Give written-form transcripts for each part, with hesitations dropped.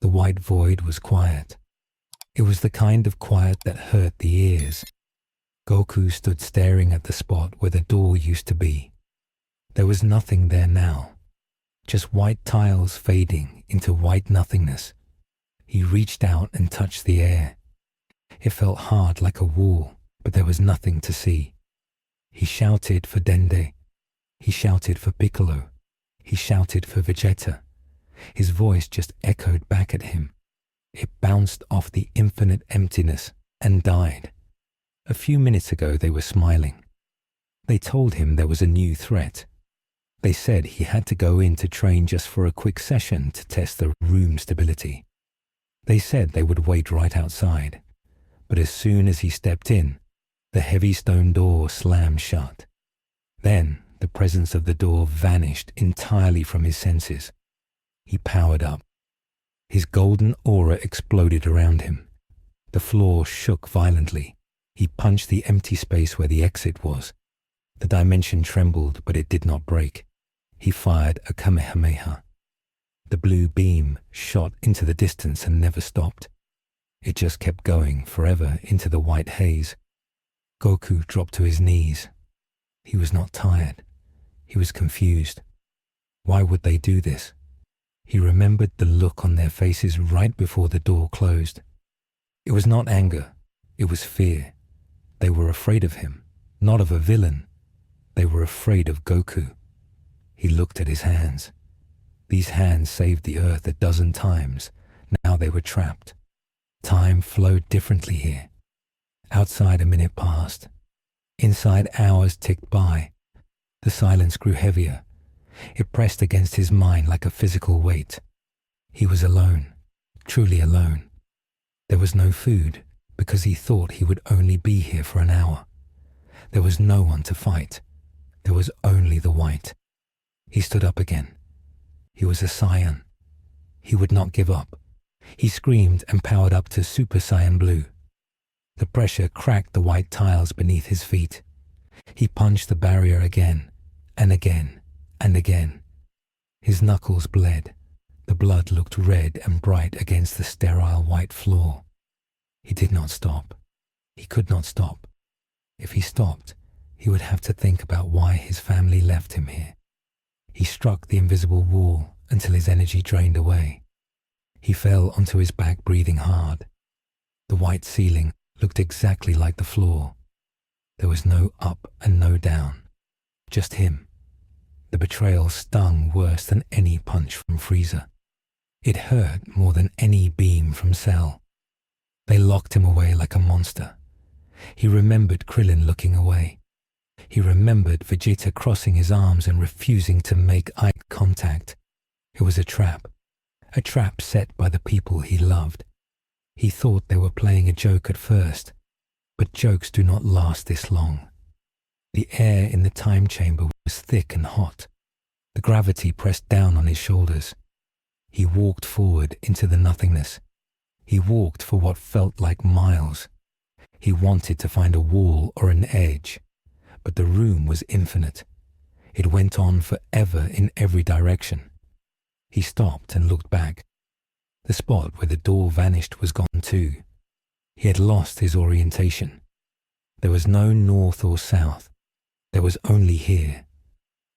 The white void was quiet. It was the kind of quiet that hurt the ears. Goku stood staring at the spot where the door used to be. There was nothing there now, just white tiles fading into white nothingness. He reached out and touched the air. It felt hard like a wall, but there was nothing to see. He shouted for Dende. He shouted for Piccolo. He shouted for Vegeta. His voice just echoed back at him. It bounced off the infinite emptiness and died. A few minutes ago they were smiling. They told him there was a new threat. They said he had to go in to train just for a quick session to test the room stability. They said they would wait right outside, but as soon as he stepped in, the heavy stone door slammed shut. Then the presence of the door vanished entirely from his senses. He powered up. His golden aura exploded around him. The floor shook violently. He punched the empty space where the exit was. The dimension trembled, but it did not break. He fired a Kamehameha. The blue beam shot into the distance and never stopped. It just kept going forever into the white haze. Goku dropped to his knees. He was not tired. He was confused. Why would they do this? He remembered the look on their faces right before the door closed. It was not anger. It was fear. They were afraid of him, not of a villain. They were afraid of Goku. He looked at his hands. These hands saved the Earth a dozen times. Now they were trapped. Time flowed differently here. Outside a minute passed. Inside hours ticked by. The silence grew heavier. It pressed against his mind like a physical weight. He was alone, truly alone. There was no food because he thought he would only be here for an hour. There was no one to fight. There was only the white. He stood up again. He was a Saiyan. He would not give up. He screamed and powered up to Super Saiyan Blue. The pressure cracked the white tiles beneath his feet. He punched the barrier again, and again, and again. His knuckles bled. The blood looked red and bright against the sterile white floor. He did not stop. He could not stop. If he stopped, he would have to think about why his family left him here. He struck the invisible wall until his energy drained away. He fell onto his back, breathing hard. The white ceiling looked exactly like the floor. There was no up and no down, just him. The betrayal stung worse than any punch from Frieza. It hurt more than any beam from Cell. They locked him away like a monster. He remembered Krillin looking away. He remembered Vegeta crossing his arms and refusing to make eye contact. It was a trap set by the people he loved. He thought they were playing a joke at first, but jokes do not last this long. The air in the time chamber was thick and hot. The gravity pressed down on his shoulders. He walked forward into the nothingness. He walked for what felt like miles. He wanted to find a wall or an edge, but the room was infinite. It went on forever in every direction. He stopped and looked back. The spot where the door vanished was gone too. He had lost his orientation. There was no north or south. There was only here.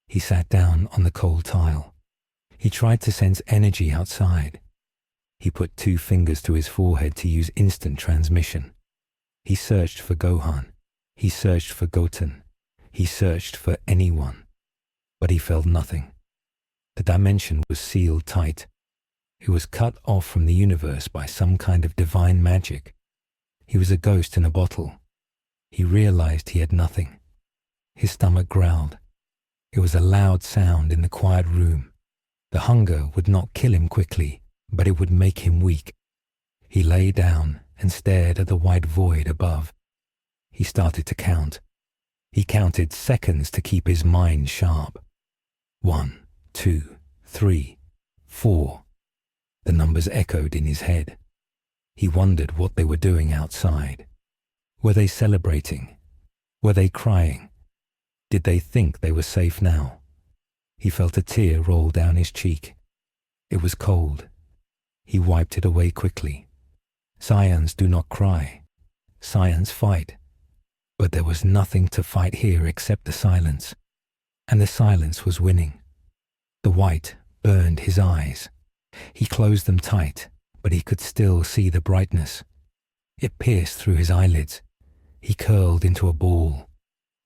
He sat down on the cold tile. He tried to sense energy outside. He put 2 fingers to his forehead to use instant transmission. He searched for Gohan. He searched for Goten. He searched for anyone. But he felt nothing. The dimension was sealed tight. It was cut off from the universe by some kind of divine magic. He was a ghost in a bottle. He realized he had nothing. His stomach growled. It was a loud sound in the quiet room. The hunger would not kill him quickly, but it would make him weak. He lay down and stared at the white void above. He started to count. He counted seconds to keep his mind sharp. 1, 2, 3, 4. The numbers echoed in his head. He wondered what they were doing outside. Were they celebrating? Were they crying? Did they think they were safe now? He felt a tear roll down his cheek. It was cold. He wiped it away quickly. Saiyans do not cry. Saiyans fight. But there was nothing to fight here except the silence. And the silence was winning. The white burned his eyes. He closed them tight, but he could still see the brightness. It pierced through his eyelids. He curled into a ball.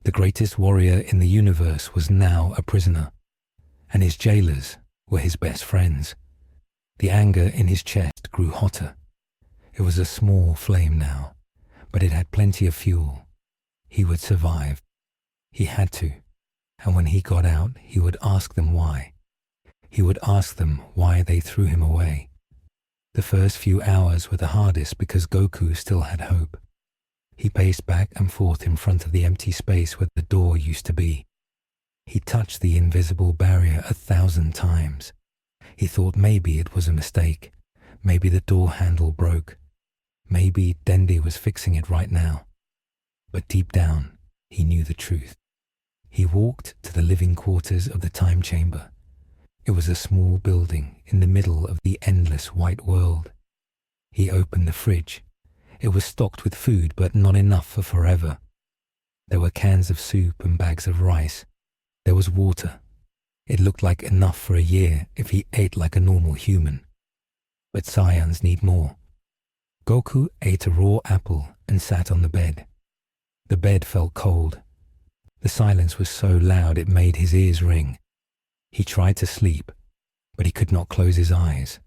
The greatest warrior in the universe was now a prisoner, and his jailers were his best friends. The anger in his chest grew hotter. It was a small flame now, but it had plenty of fuel. He would survive. He had to, and when he got out, he would ask them why. He would ask them why they threw him away. The first few hours were the hardest because Goku still had hope. He paced back and forth in front of the empty space where the door used to be. He touched the invisible barrier 1,000 times. He thought maybe it was a mistake. Maybe the door handle broke. Maybe Dende was fixing it right now. But deep down, he knew the truth. He walked to the living quarters of the time chamber. It was a small building in the middle of the endless white world. He opened the fridge. It was stocked with food, but not enough for forever. There were cans of soup and bags of rice. There was water. It looked like enough for a year if he ate like a normal human. But Saiyans need more. Goku ate a raw apple and sat on the bed. The bed felt cold. The silence was so loud it made his ears ring. He tried to sleep, but he could not close his eyes.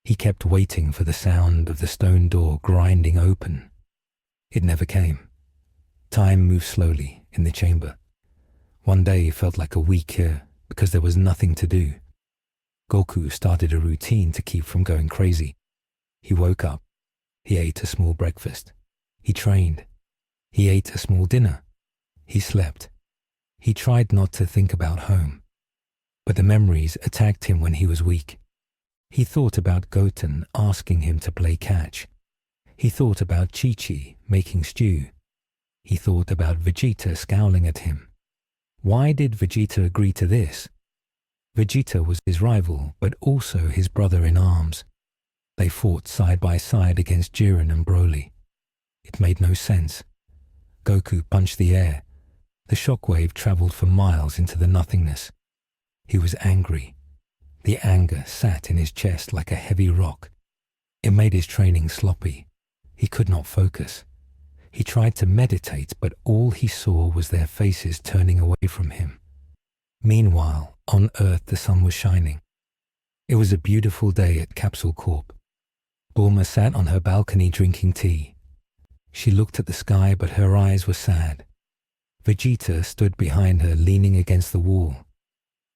He kept waiting for the sound of the stone door grinding open. It never came. Time moved slowly in the chamber. One day felt like a week here because there was nothing to do. Goku started a routine to keep from going crazy. He woke up. He ate a small breakfast. He trained. He ate a small dinner. He slept. He tried not to think about home. But the memories attacked him when he was weak. He thought about Goten asking him to play catch. He thought about Chi-Chi making stew. He thought about Vegeta scowling at him. Why did Vegeta agree to this? Vegeta was his rival, but also his brother in arms. They fought side by side against Jiren and Broly. It made no sense. Goku punched the air. The shockwave traveled for miles into the nothingness. He was angry. The anger sat in his chest like a heavy rock. It made his training sloppy. He could not focus. He tried to meditate, but all he saw was their faces turning away from him. Meanwhile, on Earth the sun was shining. It was a beautiful day at Capsule Corp. Bulma sat on her balcony drinking tea. She looked at the sky, but her eyes were sad. Vegeta stood behind her, leaning against the wall.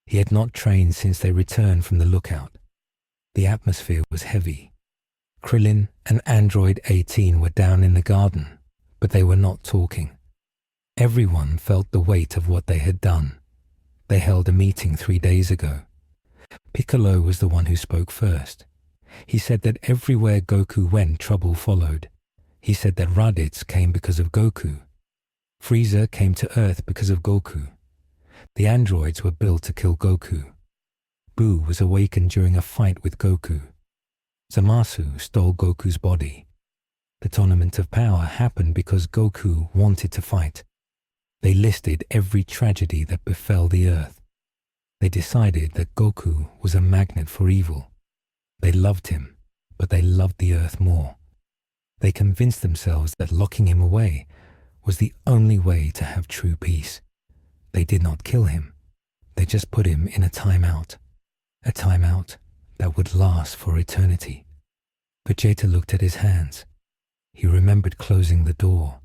He had not trained since they returned from the lookout. The atmosphere was heavy. Krillin and Android 18 were down in the garden, but they were not talking. Everyone felt the weight of what they had done. They held a meeting 3 days ago. Piccolo was the one who spoke first. He said that everywhere Goku went, trouble followed. He said that Raditz came because of Goku. Frieza came to Earth because of Goku. The androids were built to kill Goku. Buu was awakened during a fight with Goku. Zamasu stole Goku's body. The Tournament of Power happened because Goku wanted to fight. They listed every tragedy that befell the Earth. They decided that Goku was a magnet for evil. They loved him, but they loved the Earth more. They convinced themselves that locking him away was the only way to have true peace. They did not kill him. They just put him in a timeout that would last for eternity. Vegeta looked at his hands. He remembered closing the door.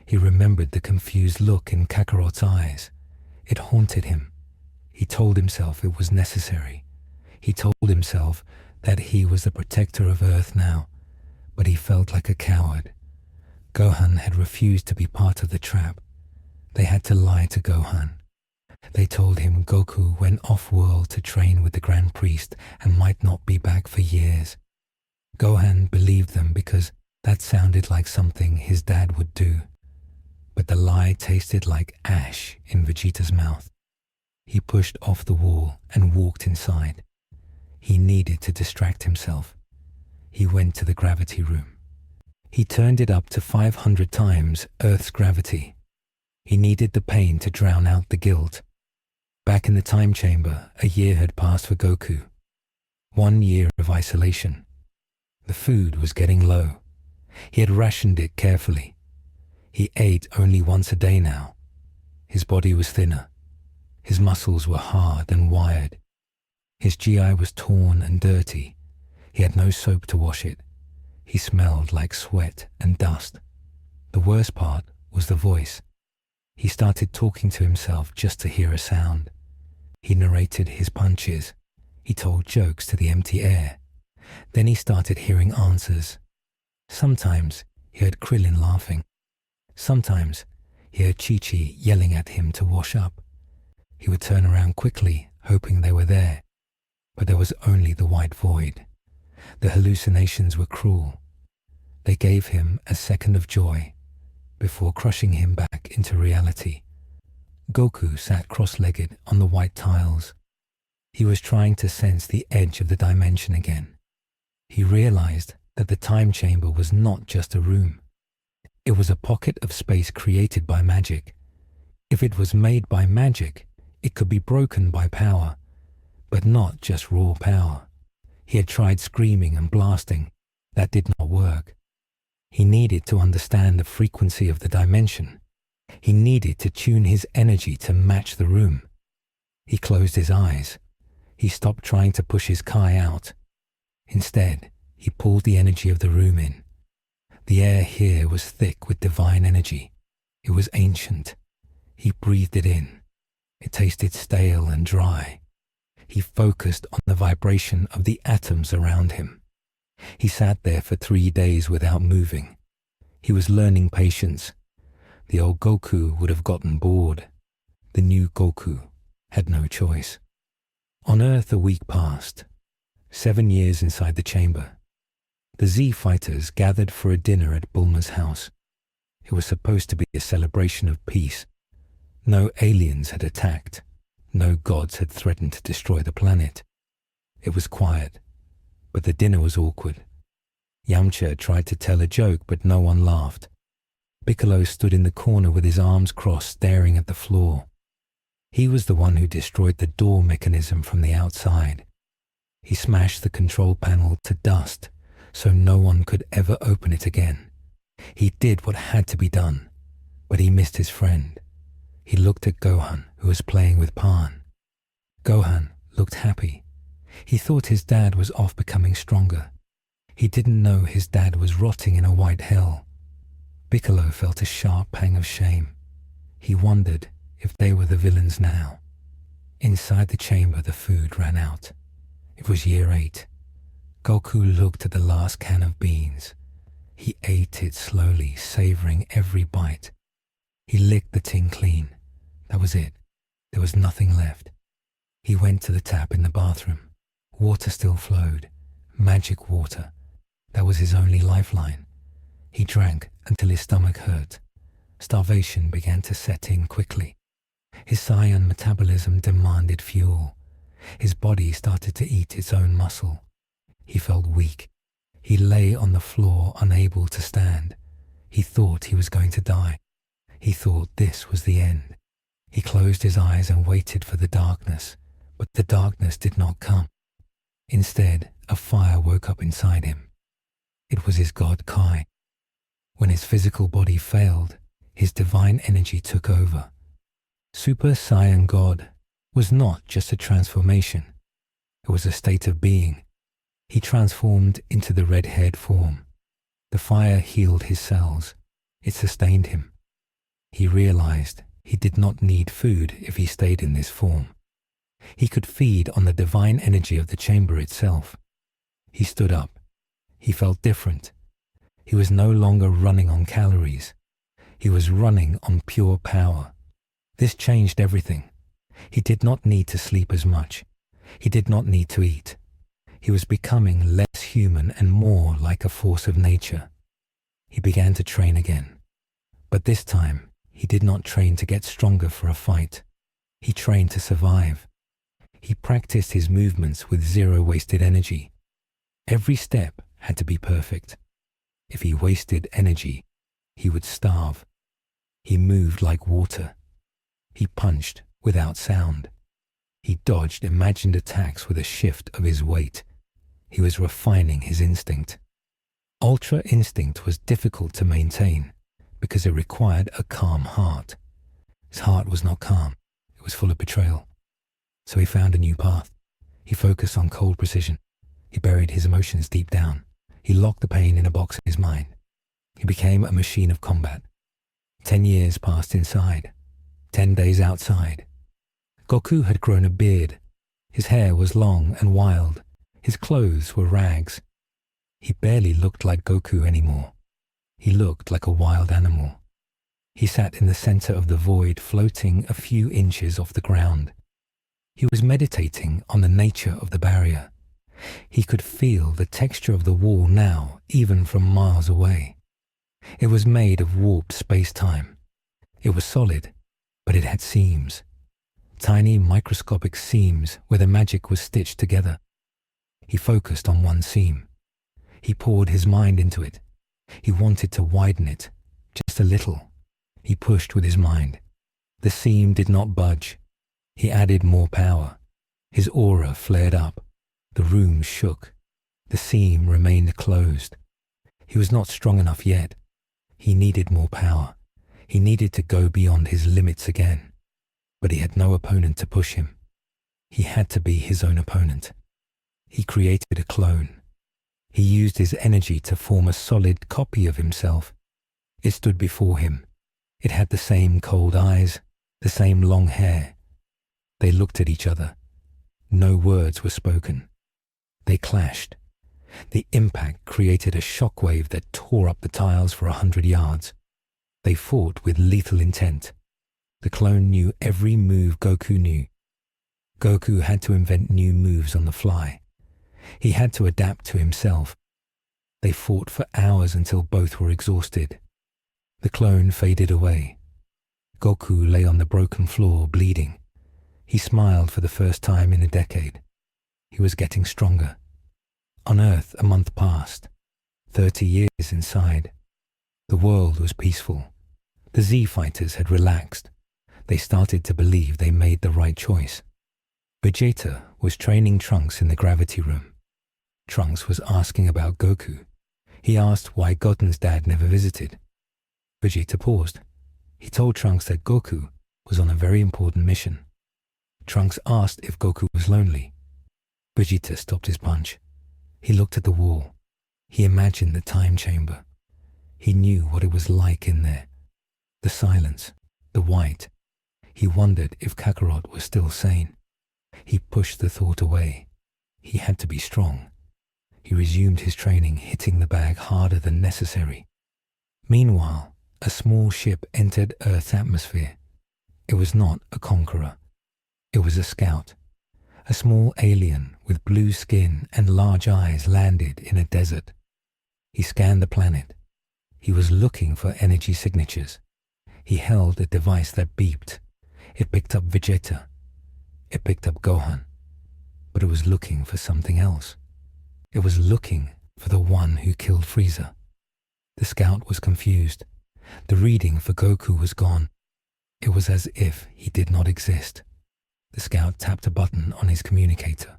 He remembered the confused look in Kakarot's eyes. It haunted him. He told himself it was necessary. He told himself that he was the protector of Earth now, but he felt like a coward. Gohan had refused to be part of the trap. They had to lie to Gohan. They told him Goku went off-world to train with the Grand Priest and might not be back for years. Gohan believed them because that sounded like something his dad would do. But the lie tasted like ash in Vegeta's mouth. He pushed off the wall and walked inside. He needed to distract himself. He went to the gravity room. He turned it up to 500 times Earth's gravity. He needed the pain to drown out the guilt. Back in the time chamber, a year had passed for Goku. 1 year of isolation. The food was getting low. He had rationed it carefully. He ate only once a day now. His body was thinner. His muscles were hard and wired. His GI was torn and dirty. He had no soap to wash it. He smelled like sweat and dust. The worst part was the voice. He started talking to himself just to hear a sound. He narrated his punches. He told jokes to the empty air. Then he started hearing answers. Sometimes he heard Krillin laughing. Sometimes he heard Chi-Chi yelling at him to wash up. He would turn around quickly, hoping they were there. But there was only the white void. The hallucinations were cruel. They gave him a second of joy before crushing him back into reality. Goku sat cross-legged on the white tiles. He was trying to sense the edge of the dimension again. He realized that the time chamber was not just a room. It was a pocket of space created by magic. If it was made by magic, it could be broken by power, but not just raw power. He had tried screaming and blasting. That did not work. He needed to understand the frequency of the dimension. He needed to tune his energy to match the room. He closed his eyes. He stopped trying to push his Kai out. Instead, he pulled the energy of the room in. The air here was thick with divine energy. It was ancient. He breathed it in. It tasted stale and dry. He focused on the vibration of the atoms around him. He sat there for 3 days without moving. He was learning patience. The old Goku would have gotten bored. The new Goku had no choice. On Earth, a week passed. 7 years inside the chamber. The Z fighters gathered for a dinner at Bulma's house. It was supposed to be a celebration of peace. No aliens had attacked. No gods had threatened to destroy the planet. It was quiet, but the dinner was awkward. Yamcha tried to tell a joke, but no one laughed. Piccolo stood in the corner with his arms crossed, staring at the floor. He was the one who destroyed the door mechanism from the outside. He smashed the control panel to dust, so no one could ever open it again. He did what had to be done, but he missed his friend. He looked at Gohan, who was playing with Pan. Gohan looked happy. He thought his dad was off becoming stronger. He didn't know his dad was rotting in a white hell. Piccolo felt a sharp pang of shame. He wondered if they were the villains now. Inside the chamber, the food ran out. It was year 8. Goku looked at the last can of beans. He ate it slowly, savoring every bite. He licked the tin clean. That was it. There was nothing left. He went to the tap in the bathroom. Water still flowed. Magic water. That was his only lifeline. He drank until his stomach hurt. Starvation began to set in quickly. His Saiyan metabolism demanded fuel. His body started to eat its own muscle. He felt weak. He lay on the floor, unable to stand. He thought he was going to die. He thought this was the end. He closed his eyes and waited for the darkness, but the darkness did not come. Instead, a fire woke up inside him. It was his god Kai. When his physical body failed, his divine energy took over. Super Saiyan God was not just a transformation. It was a state of being. He transformed into the red-haired form. The fire healed his cells. It sustained him. He realized he did not need food if he stayed in this form. He could feed on the divine energy of the chamber itself. He stood up. He felt different. He was no longer running on calories. He was running on pure power. This changed everything. He did not need to sleep as much. He did not need to eat. He was becoming less human and more like a force of nature. He began to train again. But this time, he did not train to get stronger for a fight. He trained to survive. He practiced his movements with zero wasted energy. Every step had to be perfect. If he wasted energy, he would starve. He moved like water. He punched without sound. He dodged imagined attacks with a shift of his weight. He was refining his instinct. Ultra instinct was difficult to maintain because it required a calm heart. His heart was not calm. It was full of betrayal. So he found a new path. He focused on cold precision. He buried his emotions deep down. He locked the pain in a box in his mind. He became a machine of combat. 10 years passed inside. 10 days outside. Goku had grown a beard. His hair was long and wild. His clothes were rags. He barely looked like Goku anymore. He looked like a wild animal. He sat in the center of the void, floating a few inches off the ground. He was meditating on the nature of the barrier. He could feel the texture of the wall now, even from miles away. It was made of warped space-time. It was solid, but it had seams. Tiny microscopic seams where the magic was stitched together. He focused on one seam. He poured his mind into it. He wanted to widen it, just a little. He pushed with his mind. The seam did not budge. He added more power. His aura flared up. The room shook. The seam remained closed. He was not strong enough yet. He needed more power. He needed to go beyond his limits again. But he had no opponent to push him. He had to be his own opponent. He created a clone. He used his energy to form a solid copy of himself. It stood before him. It had the same cold eyes, the same long hair. They looked at each other. No words were spoken. They clashed. The impact created a shockwave that tore up the tiles for 100 yards. They fought with lethal intent. The clone knew every move Goku knew. Goku had to invent new moves on the fly. He had to adapt to himself. They fought for hours until both were exhausted. The clone faded away. Goku lay on the broken floor, bleeding. He smiled for the first time in a decade. He was getting stronger. On Earth, a month passed. 30 years inside. The world was peaceful. The Z-fighters had relaxed. They started to believe they made the right choice. Vegeta was training Trunks in the gravity room. Trunks was asking about Goku. He asked why Goten's dad never visited. Vegeta paused. He told Trunks that Goku was on a very important mission. Trunks asked if Goku was lonely. Vegeta stopped his punch. He looked at the wall. He imagined the time chamber. He knew what it was like in there. The silence, the white. He wondered if Kakarot was still sane. He pushed the thought away. He had to be strong. He resumed his training, hitting the bag harder than necessary. Meanwhile, a small ship entered Earth's atmosphere. It was not a conqueror. It was a scout. A small alien with blue skin and large eyes landed in a desert. He scanned the planet. He was looking for energy signatures. He held a device that beeped. It picked up Vegeta. It picked up Gohan. But it was looking for something else. It was looking for the one who killed Frieza. The scout was confused. The reading for Goku was gone. It was as if he did not exist. The scout tapped a button on his communicator.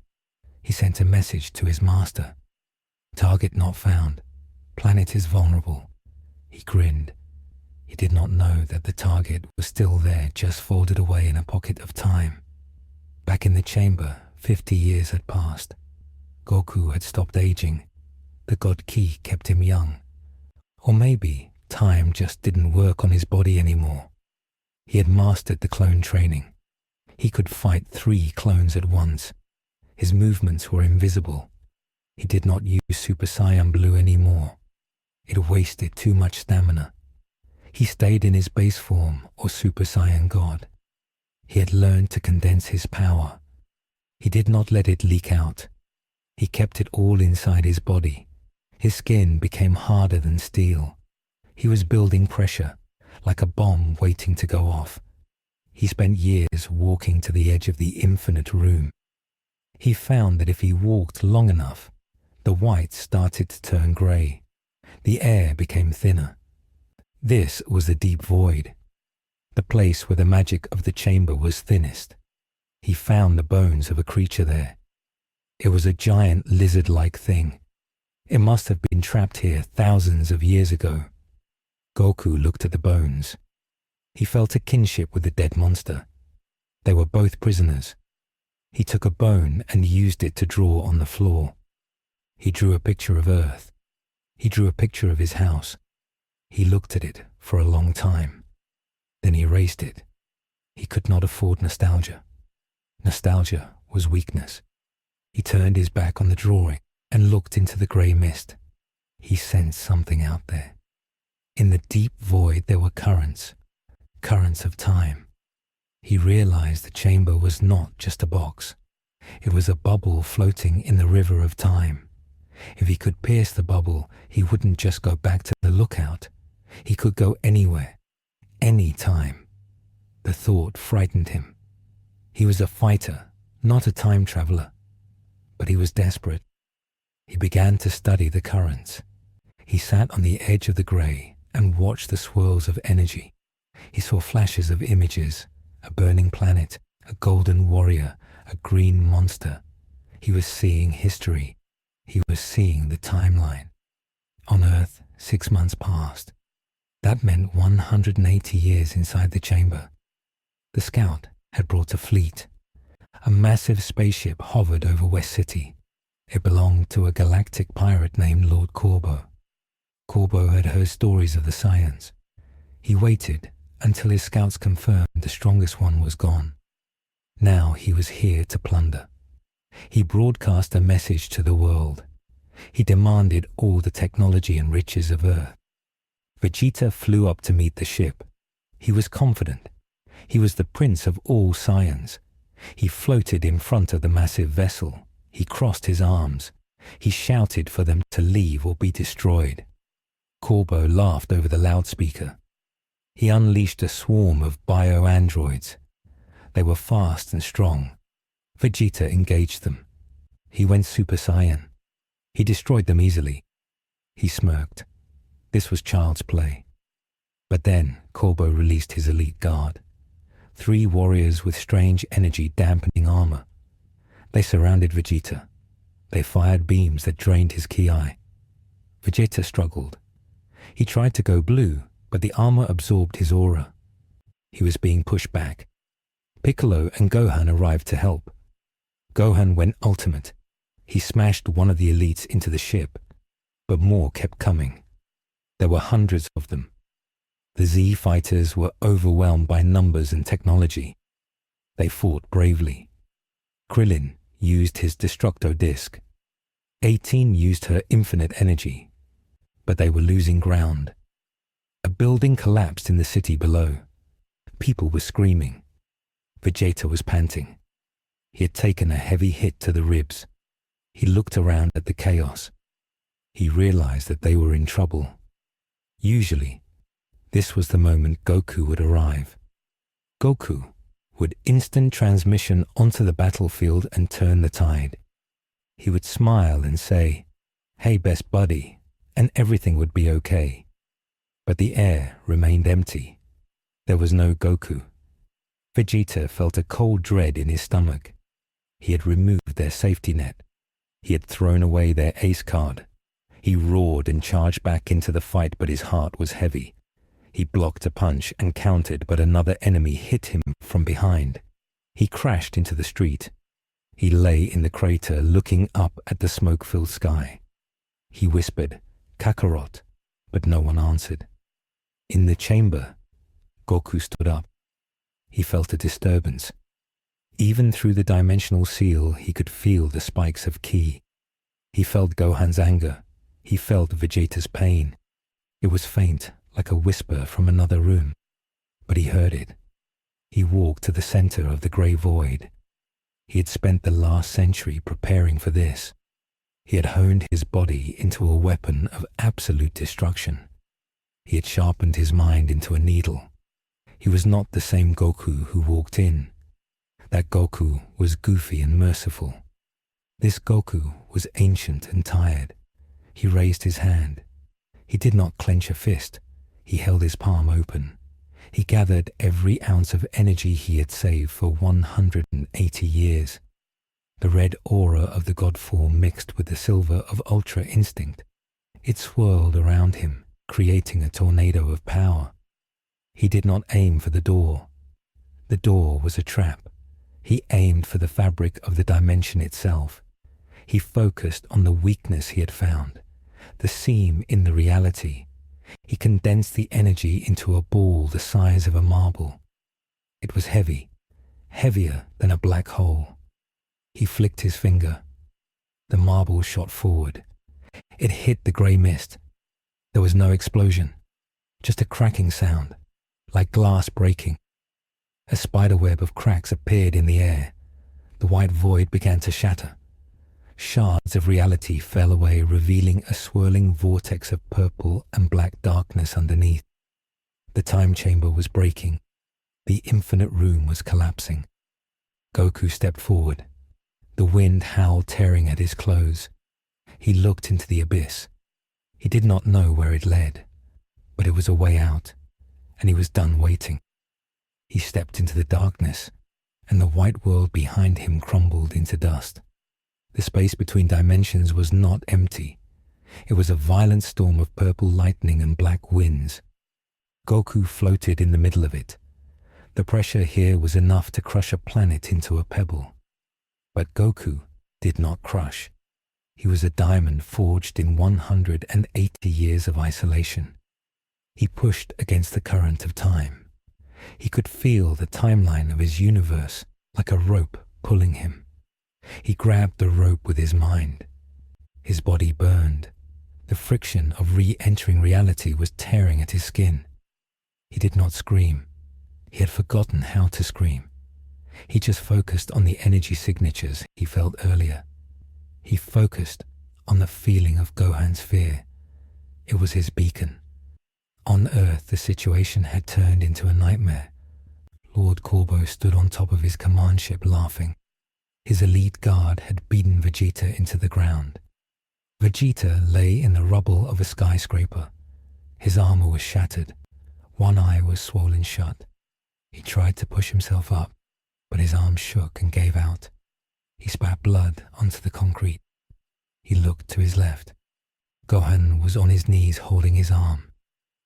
He sent a message to his master. Target not found. Planet is vulnerable. He grinned. He did not know that the target was still there, just folded away in a pocket of time. Back in the chamber, 50 years had passed. Goku had stopped aging. The God Ki kept him young. Or maybe time just didn't work on his body anymore. He had mastered the clone training. He could fight 3 clones at once. His movements were invisible. He did not use Super Saiyan Blue anymore. It wasted too much stamina. He stayed in his base form or Super Saiyan God. He had learned to condense his power. He did not let it leak out. He kept it all inside his body. His skin became harder than steel. He was building pressure, like a bomb waiting to go off. He spent years walking to the edge of the infinite room. He found that if he walked long enough, The white started to turn grey. The air became thinner. This was the deep void, the place where the magic of the chamber was thinnest. He found the bones of a creature there. It was a giant lizard-like thing. It must have been trapped here thousands of years ago. Goku looked at the bones. He felt a kinship with the dead monster. They were both prisoners. He took a bone and used it to draw on the floor. He drew a picture of Earth. He drew a picture of his house. He looked at it for a long time. Then he erased it. He could not afford nostalgia. Nostalgia was weakness. He turned his back on the drawing and looked into the grey mist. He sensed something out there. In the deep void there were currents, currents of time. He realized the chamber was not just a box. It was a bubble floating in the river of time. If he could pierce the bubble, he wouldn't just go back to the lookout. He could go anywhere, any time. The thought frightened him. He was a fighter, not a time traveler. But he was desperate. He began to study the currents. He sat on the edge of the grey and watched the swirls of energy. He saw flashes of images, a burning planet, a golden warrior, a green monster. He was seeing history. He was seeing the timeline. On Earth, 6 months passed. That meant 180 years inside the chamber. The scout had brought a fleet. A massive spaceship hovered over West City. It belonged to a galactic pirate named Lord Corbo. Corbo had heard stories of the Saiyans. He waited until his scouts confirmed the strongest one was gone. Now he was here to plunder. He broadcast a message to the world. He demanded all the technology and riches of Earth. Vegeta flew up to meet the ship. He was confident. He was the prince of all Saiyans. He floated in front of the massive vessel. He crossed his arms. He shouted for them to leave or be destroyed. Corbo laughed over the loudspeaker. He unleashed a swarm of bio-androids. They were fast and strong. Vegeta engaged them. He went Super Saiyan. He destroyed them easily. He smirked. This was child's play. But then Corbo released his elite guard. 3 warriors with strange energy-dampening armor. They surrounded Vegeta. They fired beams that drained his ki. Vegeta struggled. He tried to go blue, but the armor absorbed his aura. He was being pushed back. Piccolo and Gohan arrived to help. Gohan went ultimate. He smashed one of the elites into the ship, but more kept coming. There were hundreds of them. The Z fighters were overwhelmed by numbers and technology. They fought bravely. Krillin used his Destructo Disc. 18 used her infinite energy, but they were losing ground. A building collapsed in the city below. People were screaming. Vegeta was panting. He had taken a heavy hit to the ribs. He looked around at the chaos. He realized that they were in trouble. Usually, this was the moment Goku would arrive. Goku would instant transmission onto the battlefield and turn the tide. He would smile and say, "Hey, best buddy," and everything would be okay. But the air remained empty. There was no Goku. Vegeta felt a cold dread in his stomach. He had removed their safety net. He had thrown away their ace card. He roared and charged back into the fight, but his heart was heavy. He blocked a punch and countered, but another enemy hit him from behind. He crashed into the street. He lay in the crater looking up at the smoke-filled sky. He whispered, "Kakarot," but no one answered. In the chamber, Goku stood up. He felt a disturbance. Even through the dimensional seal, he could feel the spikes of ki. He felt Gohan's anger. He felt Vegeta's pain. It was faint, like a whisper from another room. But he heard it. He walked to the center of the grey void. He had spent the last century preparing for this. He had honed his body into a weapon of absolute destruction. He had sharpened his mind into a needle. He was not the same Goku who walked in. That Goku was goofy and merciful. This Goku was ancient and tired. He raised his hand. He did not clench a fist. He held his palm open. He gathered every ounce of energy he had saved for 180 years. The red aura of the god form mixed with the silver of ultra instinct. It swirled around him, creating a tornado of power. He did not aim for the door. The door was a trap. He aimed for the fabric of the dimension itself. He focused on the weakness he had found, the seam in the reality. He condensed the energy into a ball the size of a marble. It was heavy, heavier than a black hole. He flicked his finger. The marble shot forward. It hit the grey mist. There was no explosion, just a cracking sound, like glass breaking. A spiderweb of cracks appeared in the air. The white void began to shatter. Shards of reality fell away, revealing a swirling vortex of purple and black darkness underneath. The time chamber was breaking. The infinite room was collapsing. Goku stepped forward. The wind howled, tearing at his clothes. He looked into the abyss. He did not know where it led, but it was a way out, and he was done waiting. He stepped into the darkness, and the white world behind him crumbled into dust. The space between dimensions was not empty. It was a violent storm of purple lightning and black winds. Goku floated in the middle of it. The pressure here was enough to crush a planet into a pebble. But Goku did not crush. He was a diamond forged in 180 years of isolation. He pushed against the current of time. He could feel the timeline of his universe like a rope pulling him. He grabbed the rope with his mind. His body burned. The friction of re-entering reality was tearing at his skin. He did not scream. He had forgotten how to scream. He just focused on the energy signatures he felt earlier. He focused on the feeling of Gohan's fear. It was his beacon. On Earth, the situation had turned into a nightmare. Lord Corbo stood on top of his command ship laughing. His elite guard had beaten Vegeta into the ground. Vegeta lay in the rubble of a skyscraper. His armor was shattered. One eye was swollen shut. He tried to push himself up, but his arms shook and gave out. He spat blood onto the concrete. He looked to his left. Gohan was on his knees holding his arm.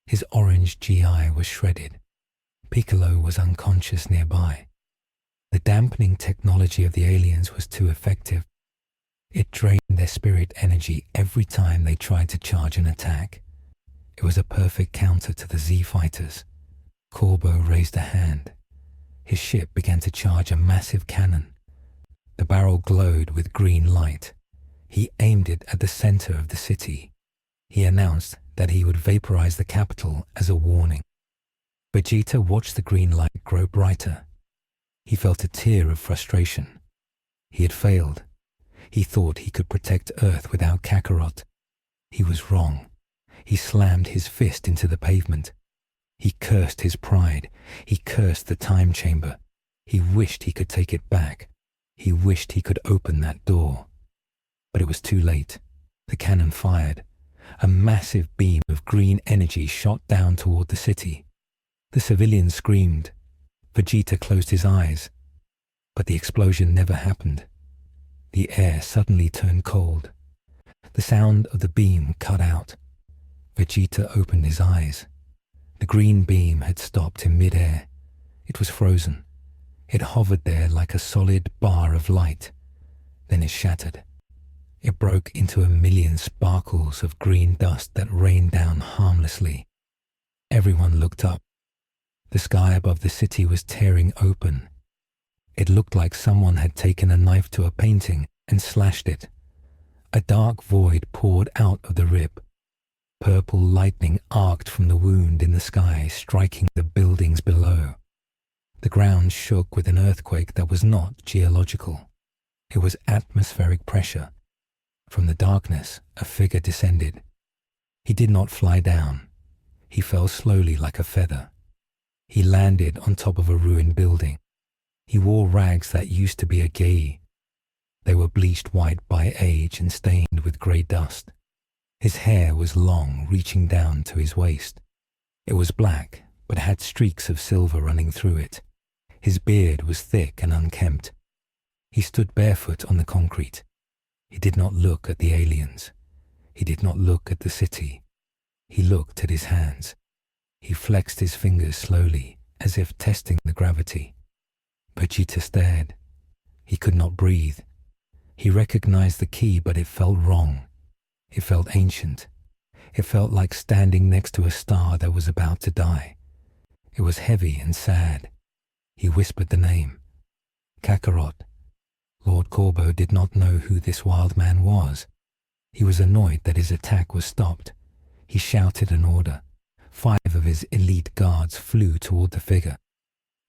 His orange GI was shredded. Piccolo was unconscious nearby. The dampening technology of the aliens was too effective. It drained their spirit energy every time they tried to charge an attack. It was a perfect counter to the Z fighters. Corbo raised a hand. His ship began to charge a massive cannon. The barrel glowed with green light. He aimed it at the center of the city. He announced that he would vaporize the capital as a warning. Vegeta watched the green light grow brighter. He felt a tear of frustration. He had failed. He thought he could protect Earth without Kakarot. He was wrong. He slammed his fist into the pavement. He cursed his pride. He cursed the time chamber. He wished he could take it back. He wished he could open that door. But it was too late. The cannon fired. A massive beam of green energy shot down toward the city. The civilians screamed. Vegeta closed his eyes. But the explosion never happened. The air suddenly turned cold. The sound of the beam cut out. Vegeta opened his eyes. The green beam had stopped in mid-air. It was frozen. It hovered there like a solid bar of light. Then it shattered. It broke into a million sparkles of green dust that rained down harmlessly. Everyone looked up. The sky above the city was tearing open. It looked like someone had taken a knife to a painting and slashed it. A dark void poured out of the rip. Purple lightning arced from the wound in the sky, striking the buildings below. The ground shook with an earthquake that was not geological. It was atmospheric pressure. From the darkness, a figure descended. He did not fly down. He fell slowly like a feather. He landed on top of a ruined building. He wore rags that used to be a gei. They were bleached white by age and stained with grey dust. His hair was long, reaching down to his waist. It was black, but had streaks of silver running through it. His beard was thick and unkempt. He stood barefoot on the concrete. He did not look at the aliens. He did not look at the city. He looked at his hands. He flexed his fingers slowly, as if testing the gravity. Vegeta stared. He could not breathe. He recognized the key, but it felt wrong. It felt ancient. It felt like standing next to a star that was about to die. It was heavy and sad. He whispered the name. Kakarot. Lord Corbo did not know who this wild man was. He was annoyed that his attack was stopped. He shouted an order. 5 of his elite guards flew toward the figure.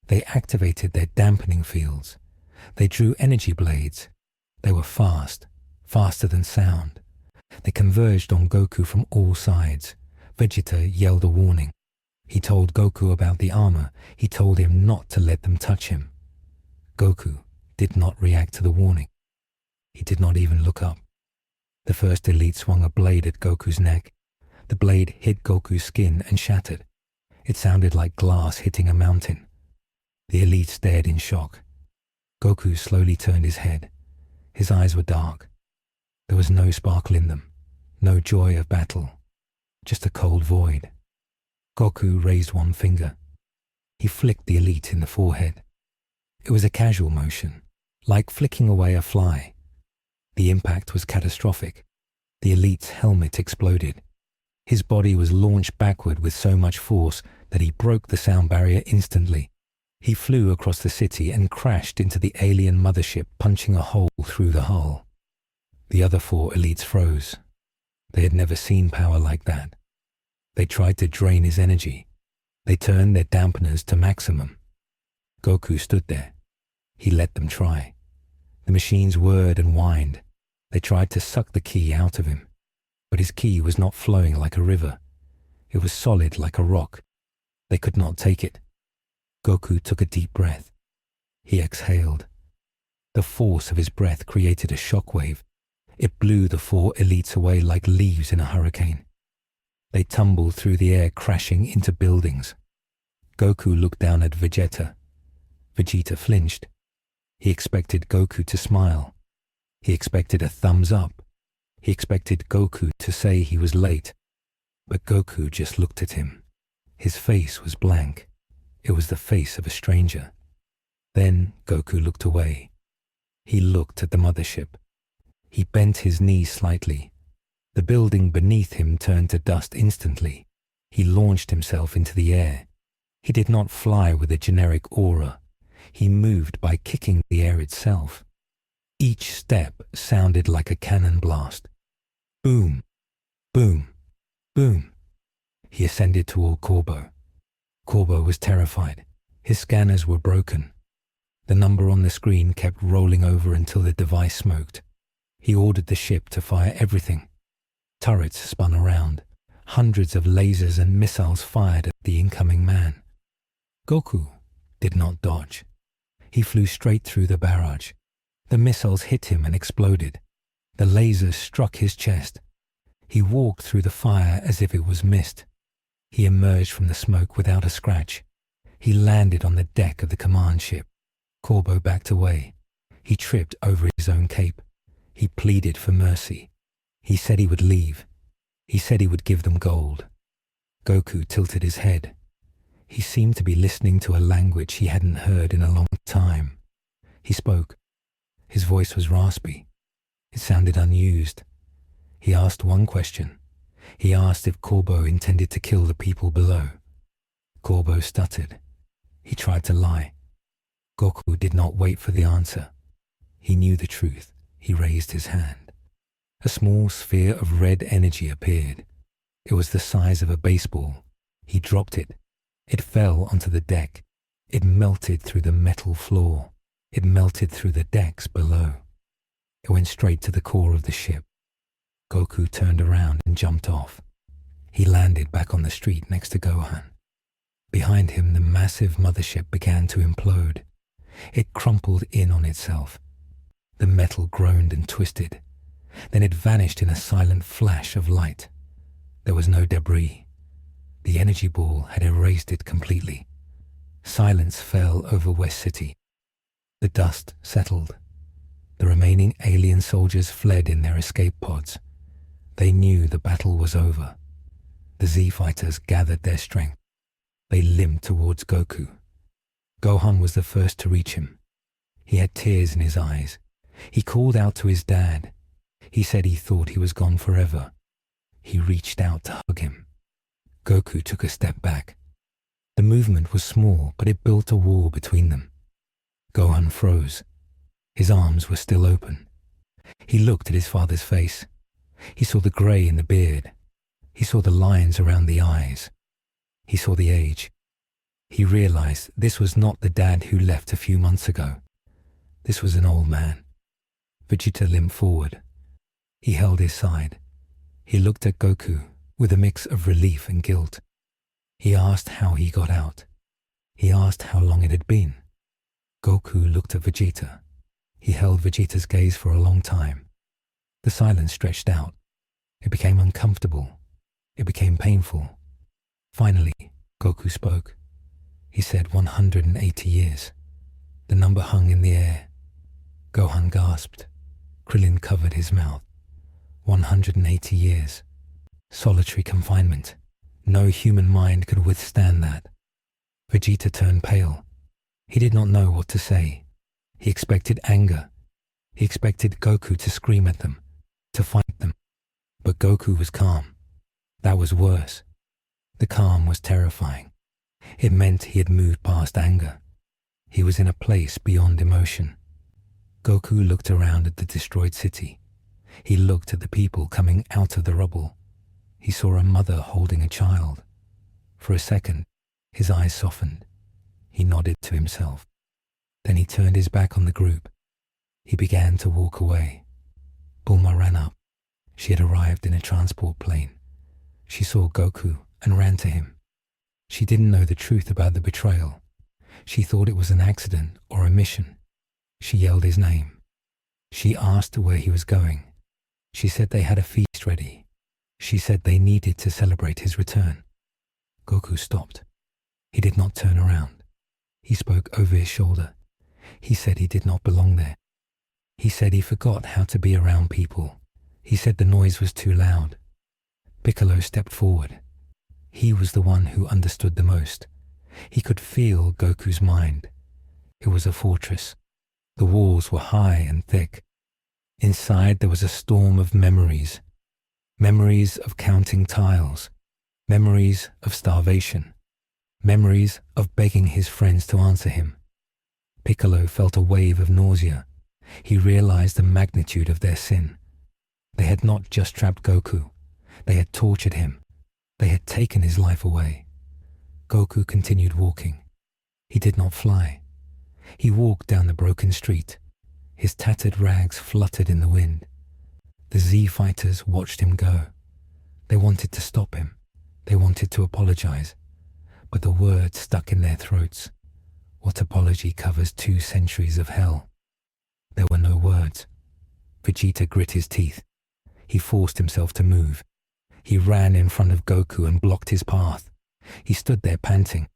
They activated their dampening fields. They drew energy blades. They were fast, faster than sound. They converged on Goku from all sides. Vegeta yelled a warning. He told Goku about the armor. He told him not to let them touch him. Goku did not react to the warning. He did not even look up. The first elite swung a blade at Goku's neck. The blade hit Goku's skin and shattered. It sounded like glass hitting a mountain. The elite stared in shock. Goku slowly turned his head. His eyes were dark. There was no sparkle in them, no joy of battle, just a cold void. Goku raised one finger. He flicked the elite in the forehead. It was a casual motion, like flicking away a fly. The impact was catastrophic. The elite's helmet exploded. His body was launched backward with so much force that he broke the sound barrier instantly. He flew across the city and crashed into the alien mothership, punching a hole through the hull. The other 4 elites froze. They had never seen power like that. They tried to drain his energy. They turned their dampeners to maximum. Goku stood there. He let them try. The machines whirred and whined. They tried to suck the ki out of him. But his ki was not flowing like a river. It was solid like a rock. They could not take it. Goku took a deep breath. He exhaled. The force of his breath created a shockwave. It blew the 4 elites away like leaves in a hurricane. They tumbled through the air, crashing into buildings. Goku looked down at Vegeta. Vegeta flinched. He expected Goku to smile. He expected a thumbs up. He expected Goku to say he was late. But Goku just looked at him. His face was blank. It was the face of a stranger. Then Goku looked away. He looked at the mothership. He bent his knee slightly. The building beneath him turned to dust instantly. He launched himself into the air. He did not fly with a generic aura. He moved by kicking the air itself. Each step sounded like a cannon blast. Boom, boom, boom. He ascended toward Corbo. Corbo was terrified. His scanners were broken. The number on the screen kept rolling over until the device smoked. He ordered the ship to fire everything. Turrets spun around. Hundreds of lasers and missiles fired at the incoming man. Goku did not dodge. He flew straight through the barrage. The missiles hit him and exploded. The lasers struck his chest. He walked through the fire as if it was mist. He emerged from the smoke without a scratch. He landed on the deck of the command ship. Corbo backed away. He tripped over his own cape. He pleaded for mercy. He said he would leave. He said he would give them gold. Goku tilted his head. He seemed to be listening to a language he hadn't heard in a long time. He spoke. His voice was raspy. It sounded unused. He asked one question. He asked if Corbo intended to kill the people below. Corbo stuttered. He tried to lie. Goku did not wait for the answer. He knew the truth. He raised his hand. A small sphere of red energy appeared. It was the size of a baseball. He dropped it. It fell onto the deck. It melted through the metal floor. It melted through the decks below. It went straight to the core of the ship. Goku turned around and jumped off. He landed back on the street next to Gohan. Behind him, the massive mothership began to implode. It crumpled in on itself. The metal groaned and twisted. Then it vanished in a silent flash of light. There was no debris. The energy ball had erased it completely. Silence fell over West City. The dust settled. The remaining alien soldiers fled in their escape pods. They knew the battle was over. The Z-fighters gathered their strength. They limped towards Goku. Gohan was the first to reach him. He had tears in his eyes. He called out to his dad. He said he thought he was gone forever. He reached out to hug him. Goku took a step back. The movement was small, but it built a wall between them. Gohan froze. His arms were still open. He looked at his father's face. He saw the grey in the beard. He saw the lines around the eyes. He saw the age. He realized this was not the dad who left a few months ago. This was an old man. Vegeta limped forward. He held his side. He looked at Goku with a mix of relief and guilt. He asked how he got out. He asked how long it had been. Goku looked at Vegeta. He held Vegeta's gaze for a long time. The silence stretched out. It became uncomfortable. It became painful. Finally, Goku spoke. He said 180 years. The number hung in the air. Gohan gasped. Krillin covered his mouth. 180 years. Solitary confinement. No human mind could withstand that. Vegeta turned pale. He did not know what to say. He expected anger. He expected Goku to scream at them, to fight them. But Goku was calm. That was worse. The calm was terrifying. It meant he had moved past anger. He was in a place beyond emotion. Goku looked around at the destroyed city. He looked at the people coming out of the rubble. He saw a mother holding a child. For a second, his eyes softened. He nodded to himself. Then he turned his back on the group. He began to walk away. Bulma ran up. She had arrived in a transport plane. She saw Goku and ran to him. She didn't know the truth about the betrayal. She thought it was an accident or a mission. She yelled his name. She asked where he was going. She said they had a feast ready. She said they needed to celebrate his return. Goku stopped. He did not turn around. He spoke over his shoulder. He said he did not belong there. He said he forgot how to be around people. He said the noise was too loud. Piccolo stepped forward. He was the one who understood the most. He could feel Goku's mind. It was a fortress. The walls were high and thick. Inside there was a storm of memories. Memories of counting tiles. Memories of starvation. Memories of begging his friends to answer him. Piccolo felt a wave of nausea. He realized the magnitude of their sin. They had not just trapped Goku. They had tortured him. They had taken his life away. Goku continued walking. He did not fly. He walked down the broken street. His tattered rags fluttered in the wind. The Z-fighters watched him go. They wanted to stop him. They wanted to apologize. But the words stuck in their throats. What apology covers 2 centuries of hell? There were no words. Vegeta grit his teeth. He forced himself to move. He ran in front of Goku and blocked his path. He stood there panting.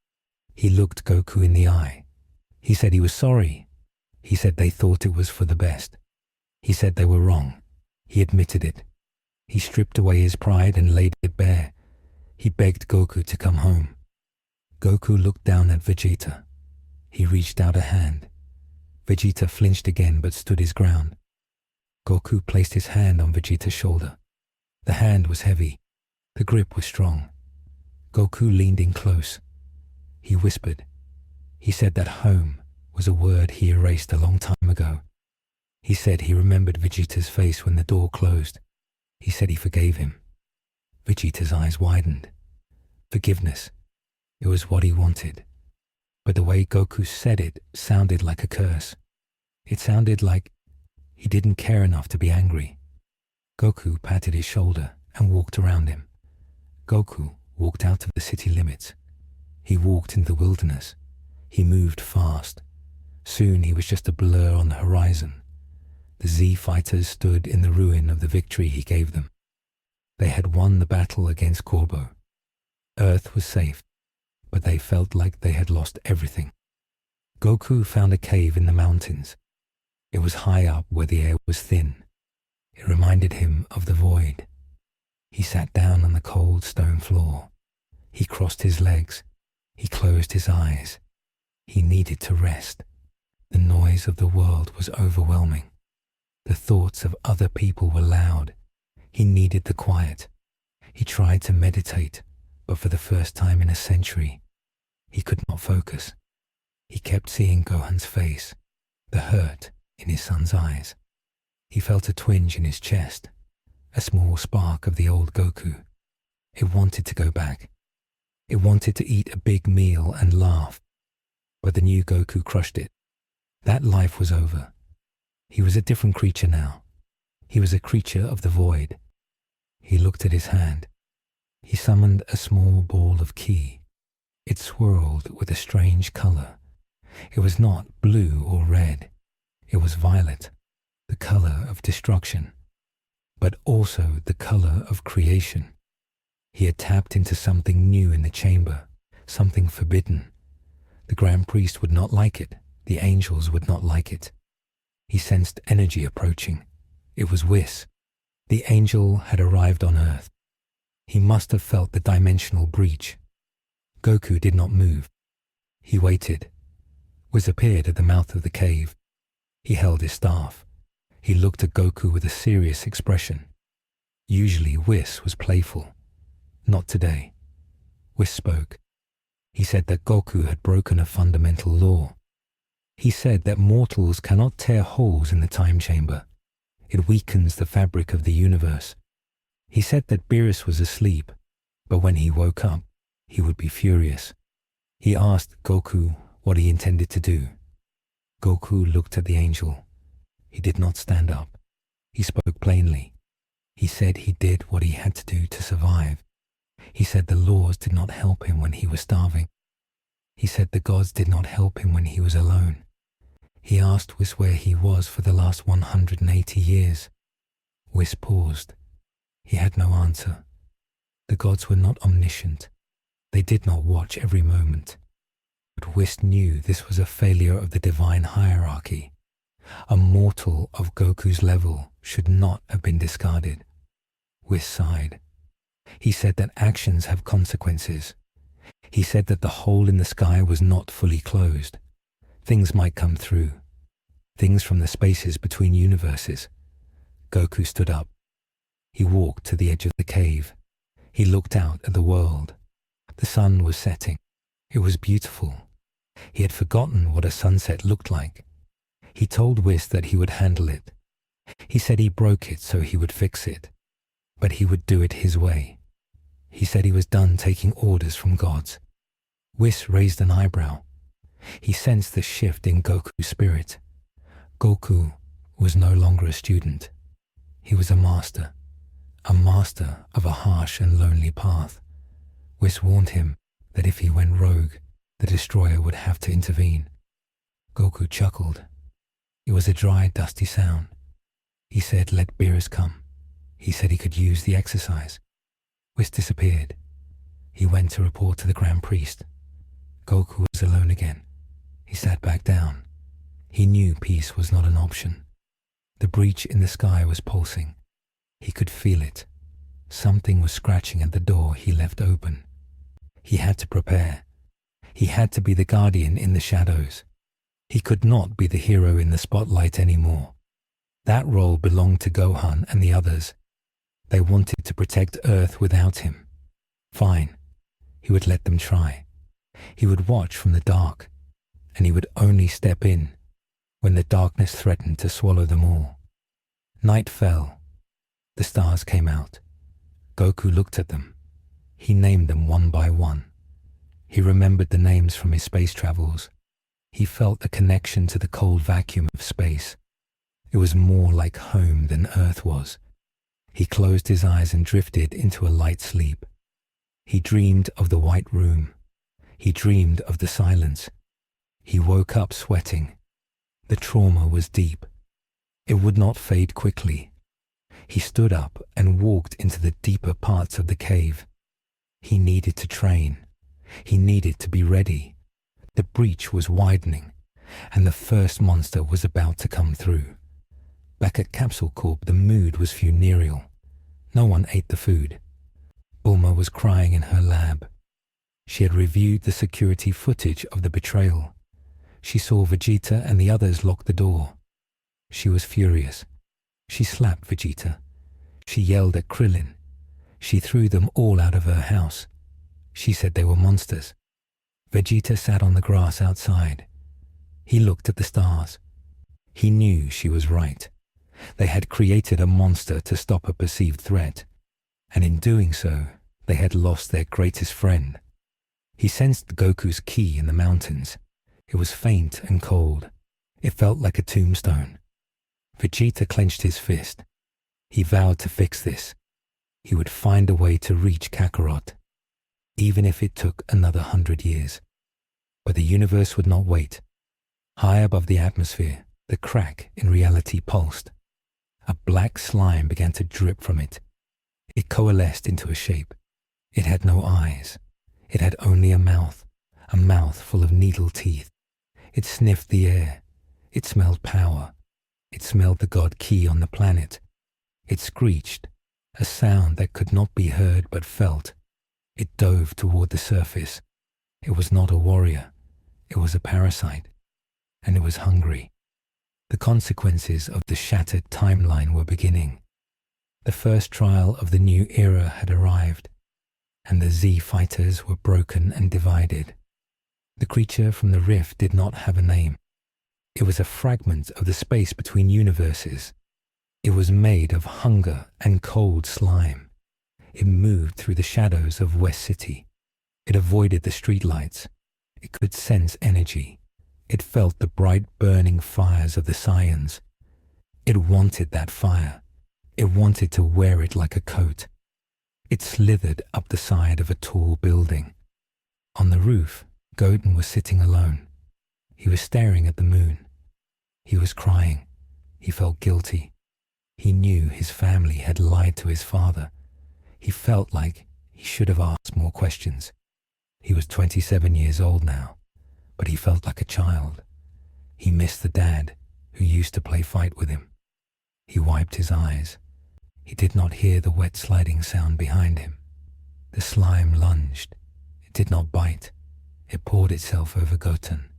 He looked Goku in the eye. He said he was sorry. He said they thought it was for the best. He said they were wrong. He admitted it. He stripped away his pride and laid it bare. He begged Goku to come home. Goku looked down at Vegeta. He reached out a hand. Vegeta flinched again but stood his ground. Goku placed his hand on Vegeta's shoulder. The hand was heavy. The grip was strong. Goku leaned in close. He whispered. He said that home was a word he erased a long time ago. He said he remembered Vegeta's face when the door closed. He said he forgave him. Vegeta's eyes widened. Forgiveness. It was what he wanted. But the way Goku said it sounded like a curse. It sounded like he didn't care enough to be angry. Goku patted his shoulder and walked around him. Goku walked out of the city limits. He walked in the wilderness. He moved fast. Soon he was just a blur on the horizon. The Z fighters stood in the ruin of the victory he gave them. They had won the battle against Corbo. Earth was safe, but they felt like they had lost everything. Goku found a cave in the mountains. It was high up where the air was thin. It reminded him of the void. He sat down on the cold stone floor. He crossed his legs. He closed his eyes. He needed to rest. The noise of the world was overwhelming. The thoughts of other people were loud. He needed the quiet. He tried to meditate, but for the first time in a century, he could not focus. He kept seeing Gohan's face, the hurt in his son's eyes. He felt a twinge in his chest, a small spark of the old Goku. It wanted to go back. It wanted to eat a big meal and laugh. But the new Goku crushed it. That life was over. He was a different creature now. He was a creature of the void. He looked at his hand. He summoned a small ball of ki. It swirled with a strange color. It was not blue or red. It was violet, the color of destruction, but also the color of creation. He had tapped into something new in the chamber, something forbidden. The Grand Priest would not like it. The angels would not like it. He sensed energy approaching. It was Whis. The angel had arrived on Earth. He must have felt the dimensional breach. Goku did not move. He waited. Whis appeared at the mouth of the cave. He held his staff. He looked at Goku with a serious expression. Usually Whis was playful. Not today. Whis spoke. He said that Goku had broken a fundamental law. He said that mortals cannot tear holes in the time chamber. It weakens the fabric of the universe. He said that Beerus was asleep, but when he woke up, he would be furious. He asked Goku what he intended to do. Goku looked at the angel. He did not stand up. He spoke plainly. He said he did what he had to do to survive. He said the laws did not help him when he was starving. He said the gods did not help him when he was alone. He asked Whis where he was for the last 180 years. Whis paused. He had no answer. The gods were not omniscient. They did not watch every moment. But Whis knew this was a failure of the divine hierarchy. A mortal of Goku's level should not have been discarded. Whis sighed. He said that actions have consequences. He said that the hole in the sky was not fully closed. Things might come through. Things from the spaces between universes. Goku stood up. He walked to the edge of the cave. He looked out at the world. The sun was setting. It was beautiful. He had forgotten what a sunset looked like. He told Whis that he would handle it. He said he broke it so he would fix it. But he would do it his way. He said he was done taking orders from gods. Whis raised an eyebrow. He sensed the shift in Goku's spirit. Goku was no longer a student. He was a master of a harsh and lonely path. Whis warned him that if he went rogue, the destroyer would have to intervene. Goku chuckled. It was a dry, dusty sound. He said, "Let Beerus come." He said he could use the exercise. Whis disappeared. He went to report to the Grand Priest. Goku was alone again. He sat back down. He knew peace was not an option. The breach in the sky was pulsing. He could feel it. Something was scratching at the door he left open. He had to prepare. He had to be the guardian in the shadows. He could not be the hero in the spotlight anymore. That role belonged to Gohan and the others. They wanted to protect Earth without him. Fine. He would let them try. He would watch from the dark, and he would only step in when the darkness threatened to swallow them all. Night fell. The stars came out. Goku looked at them. He named them one by one. He remembered the names from his space travels. He felt a connection to the cold vacuum of space. It was more like home than Earth was. He closed his eyes and drifted into a light sleep. He dreamed of the white room. He dreamed of the silence. He woke up sweating. The trauma was deep. It would not fade quickly. He stood up and walked into the deeper parts of the cave. He needed to train. He needed to be ready. The breach was widening, and the first monster was about to come through. Back at Capsule Corp, the mood was funereal. No one ate the food. Bulma was crying in her lab. She had reviewed the security footage of the betrayal. She saw Vegeta and the others lock the door. She was furious. She slapped Vegeta. She yelled at Krillin. She threw them all out of her house. She said they were monsters. Vegeta sat on the grass outside. He looked at the stars. He knew she was right. They had created a monster to stop a perceived threat, and in doing so, they had lost their greatest friend. He sensed Goku's ki in the mountains. It was faint and cold. It felt like a tombstone. Vegeta clenched his fist. He vowed to fix this. He would find a way to reach Kakarot, even if it took another 100 years. But the universe would not wait. High above the atmosphere, the crack in reality pulsed. A black slime began to drip from it. It coalesced into a shape. It had no eyes. It had only a mouth full of needle teeth. It sniffed the air. It smelled power. It smelled the god Ki on the planet. It screeched, a sound that could not be heard but felt. It dove toward the surface. It was not a warrior. It was a parasite. And it was hungry. The consequences of the shattered timeline were beginning. The first trial of the new era had arrived, and the Z fighters were broken and divided. The creature from the rift did not have a name. It was a fragment of the space between universes. It was made of hunger and cold slime. It moved through the shadows of West City. It avoided the streetlights. It could sense energy. It felt the bright burning fires of the Saiyans. It wanted that fire. It wanted to wear it like a coat. It slithered up the side of a tall building. On the roof, Goten was sitting alone. He was staring at the moon. He was crying. He felt guilty. He knew his family had lied to his father. He felt like he should have asked more questions. He was 27 years old now, but he felt like a child. He missed the dad who used to play fight with him. He wiped his eyes. He did not hear the wet sliding sound behind him. The slime lunged. It did not bite. It poured itself over Goten.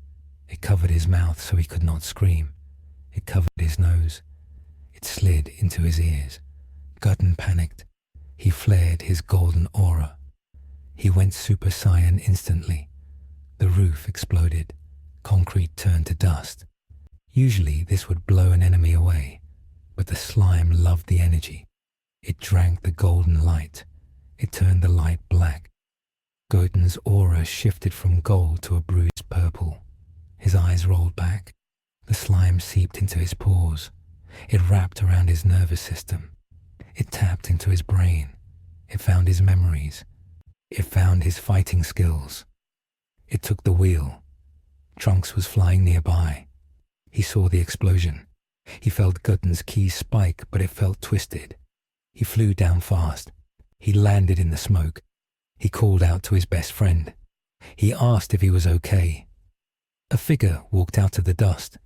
It covered his mouth so he could not scream. It covered his nose. It slid into his ears. Goten panicked. He flared his golden aura. He went Super Saiyan instantly. The roof exploded. Concrete turned to dust. Usually this would blow an enemy away, but the slime loved the energy. It drank the golden light. It turned the light black. Goten's aura shifted from gold to a bruised purple. His eyes rolled back. The slime seeped into his pores. It wrapped around his nervous system. It tapped into his brain. It found his memories. It found his fighting skills. It took the wheel. Trunks was flying nearby. He saw the explosion. He felt Goten's ki spike, but it felt twisted. He flew down fast. He landed in the smoke. He called out to his best friend. He asked if he was okay. A figure walked out of the dust.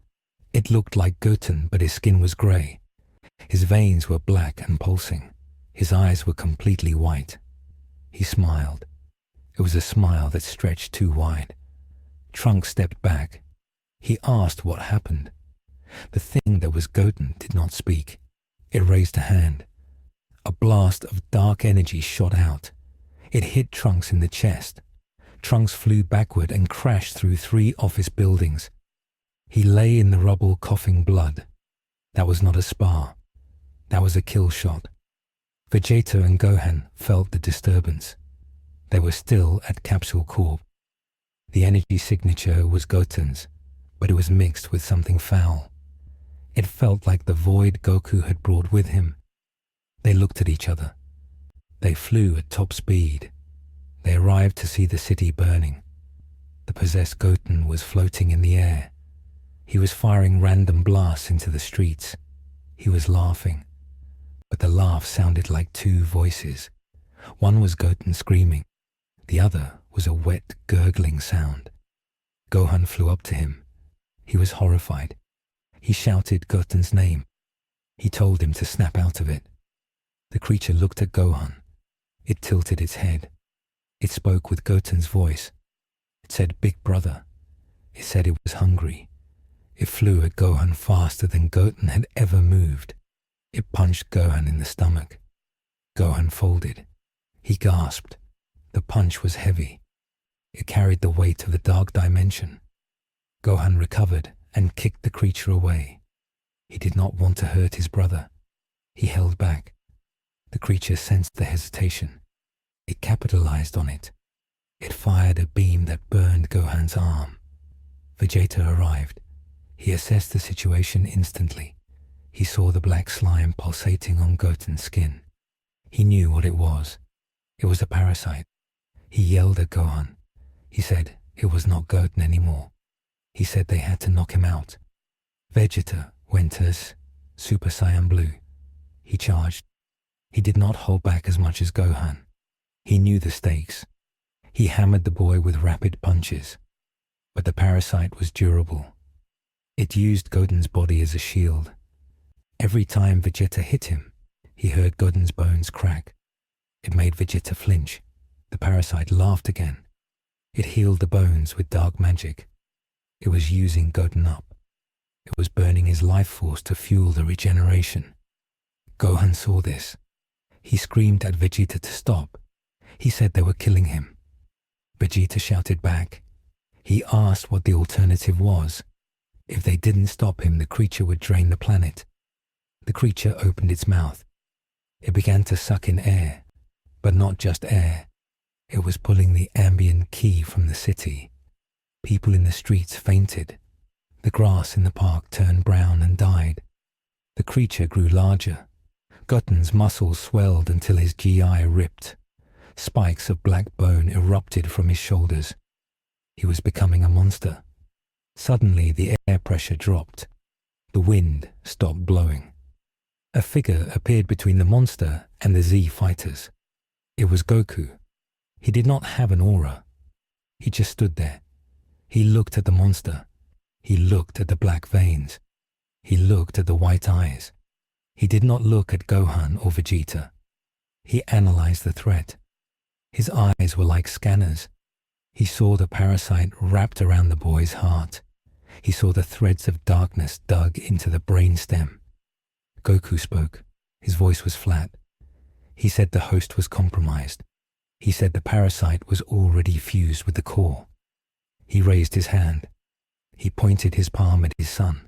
It looked like Goten, but his skin was grey. His veins were black and pulsing. His eyes were completely white. He smiled. It was a smile that stretched too wide. Trunks stepped back. He asked what happened. The thing that was Goten did not speak. It raised a hand. A blast of dark energy shot out. It hit Trunks in the chest. Trunks flew backward and crashed through 3 office buildings. He lay in the rubble coughing blood. That was not a spar. That was a kill shot. Vegeta and Gohan felt the disturbance. They were still at Capsule Corp. The energy signature was Goten's, but it was mixed with something foul. It felt like the Void Goku had brought with him. They looked at each other. They flew at top speed. They arrived to see the city burning. The possessed Goten was floating in the air. He was firing random blasts into the streets. He was laughing, but the laugh sounded like two voices. One was Goten screaming. The other was a wet, gurgling sound. Gohan flew up to him. He was horrified. He shouted Goten's name. He told him to snap out of it. The creature looked at Gohan. It tilted its head. It spoke with Goten's voice. It said, "Big brother." It said it was hungry. It flew at Gohan faster than Goten had ever moved. It punched Gohan in the stomach. Gohan folded. He gasped. The punch was heavy. It carried the weight of the dark dimension. Gohan recovered and kicked the creature away. He did not want to hurt his brother. He held back. The creature sensed the hesitation. It capitalized on it. It fired a beam that burned Gohan's arm. Vegeta arrived. He assessed the situation instantly. He saw the black slime pulsating on Goten's skin. He knew what it was. It was a parasite. He yelled at Gohan. He said it was not Goten anymore. He said they had to knock him out. Vegeta went as Super Saiyan Blue. He charged. He did not hold back as much as Gohan. He knew the stakes. He hammered the boy with rapid punches. But the parasite was durable. It used Goten's body as a shield. Every time Vegeta hit him, he heard Goten's bones crack. It made Vegeta flinch. The parasite laughed again. It healed the bones with dark magic. It was using Goten up. It was burning his life force to fuel the regeneration. Gohan saw this. He screamed at Vegeta to stop. He said they were killing him. Vegeta shouted back. He asked what the alternative was. If they didn't stop him, the creature would drain the planet. The creature opened its mouth. It began to suck in air, but not just air. It was pulling the ambient ki from the city. People in the streets fainted. The grass in the park turned brown and died. The creature grew larger. Goten's muscles swelled until his GI ripped. Spikes of black bone erupted from his shoulders. He was becoming a monster. Suddenly the air pressure dropped. The wind stopped blowing. A figure appeared between the monster and the Z fighters. It was Goku. He did not have an aura. He just stood there. He looked at the monster. He looked at the black veins. He looked at the white eyes. He did not look at Gohan or Vegeta. He analyzed the threat. His eyes were like scanners. He saw the parasite wrapped around the boy's heart. He saw the threads of darkness dug into the brainstem. Goku spoke. His voice was flat. He said the host was compromised. He said the parasite was already fused with the core. He raised his hand. He pointed his palm at his son.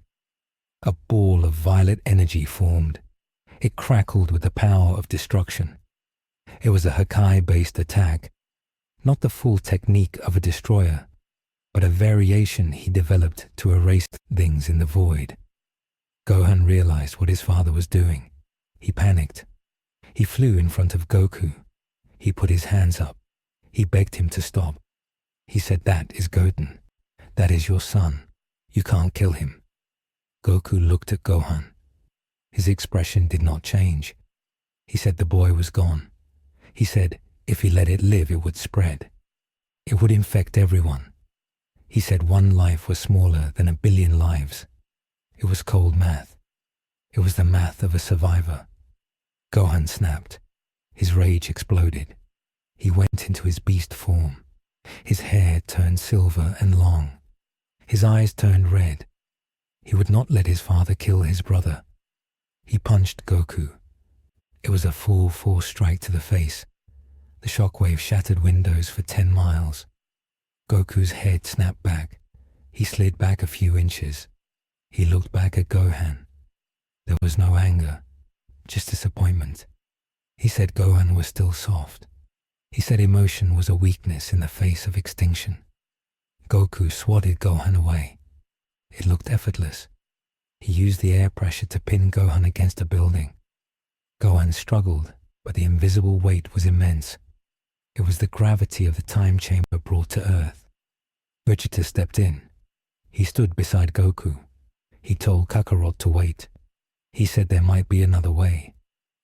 A ball of violet energy formed. It crackled with the power of destruction. It was a Hakai-based attack, not the full technique of a destroyer, but a variation he developed to erase things in the void. Gohan realized what his father was doing. He panicked. He flew in front of Goku. He put his hands up. He begged him to stop. He said, "That is Goten. That is your son. You can't kill him." Goku looked at Gohan. His expression did not change. He said the boy was gone. He said if he let it live, it would spread. It would infect everyone. He said one life was smaller than 1,000,000,000 lives. It was cold math. It was the math of a survivor. Gohan snapped. His rage exploded. He went into his beast form. His hair turned silver and long. His eyes turned red. He would not let his father kill his brother. He punched Goku. It was a full force strike to the face. The shockwave shattered windows for 10 miles. Goku's head snapped back. He slid back a few inches. He looked back at Gohan. There was no anger, just disappointment. He said Gohan was still soft. He said emotion was a weakness in the face of extinction. Goku swatted Gohan away. It looked effortless. He used the air pressure to pin Gohan against a building. Gohan struggled, but the invisible weight was immense. It was the gravity of the time chamber brought to Earth. Vegeta stepped in. He stood beside Goku. He told Kakarot to wait. He said there might be another way.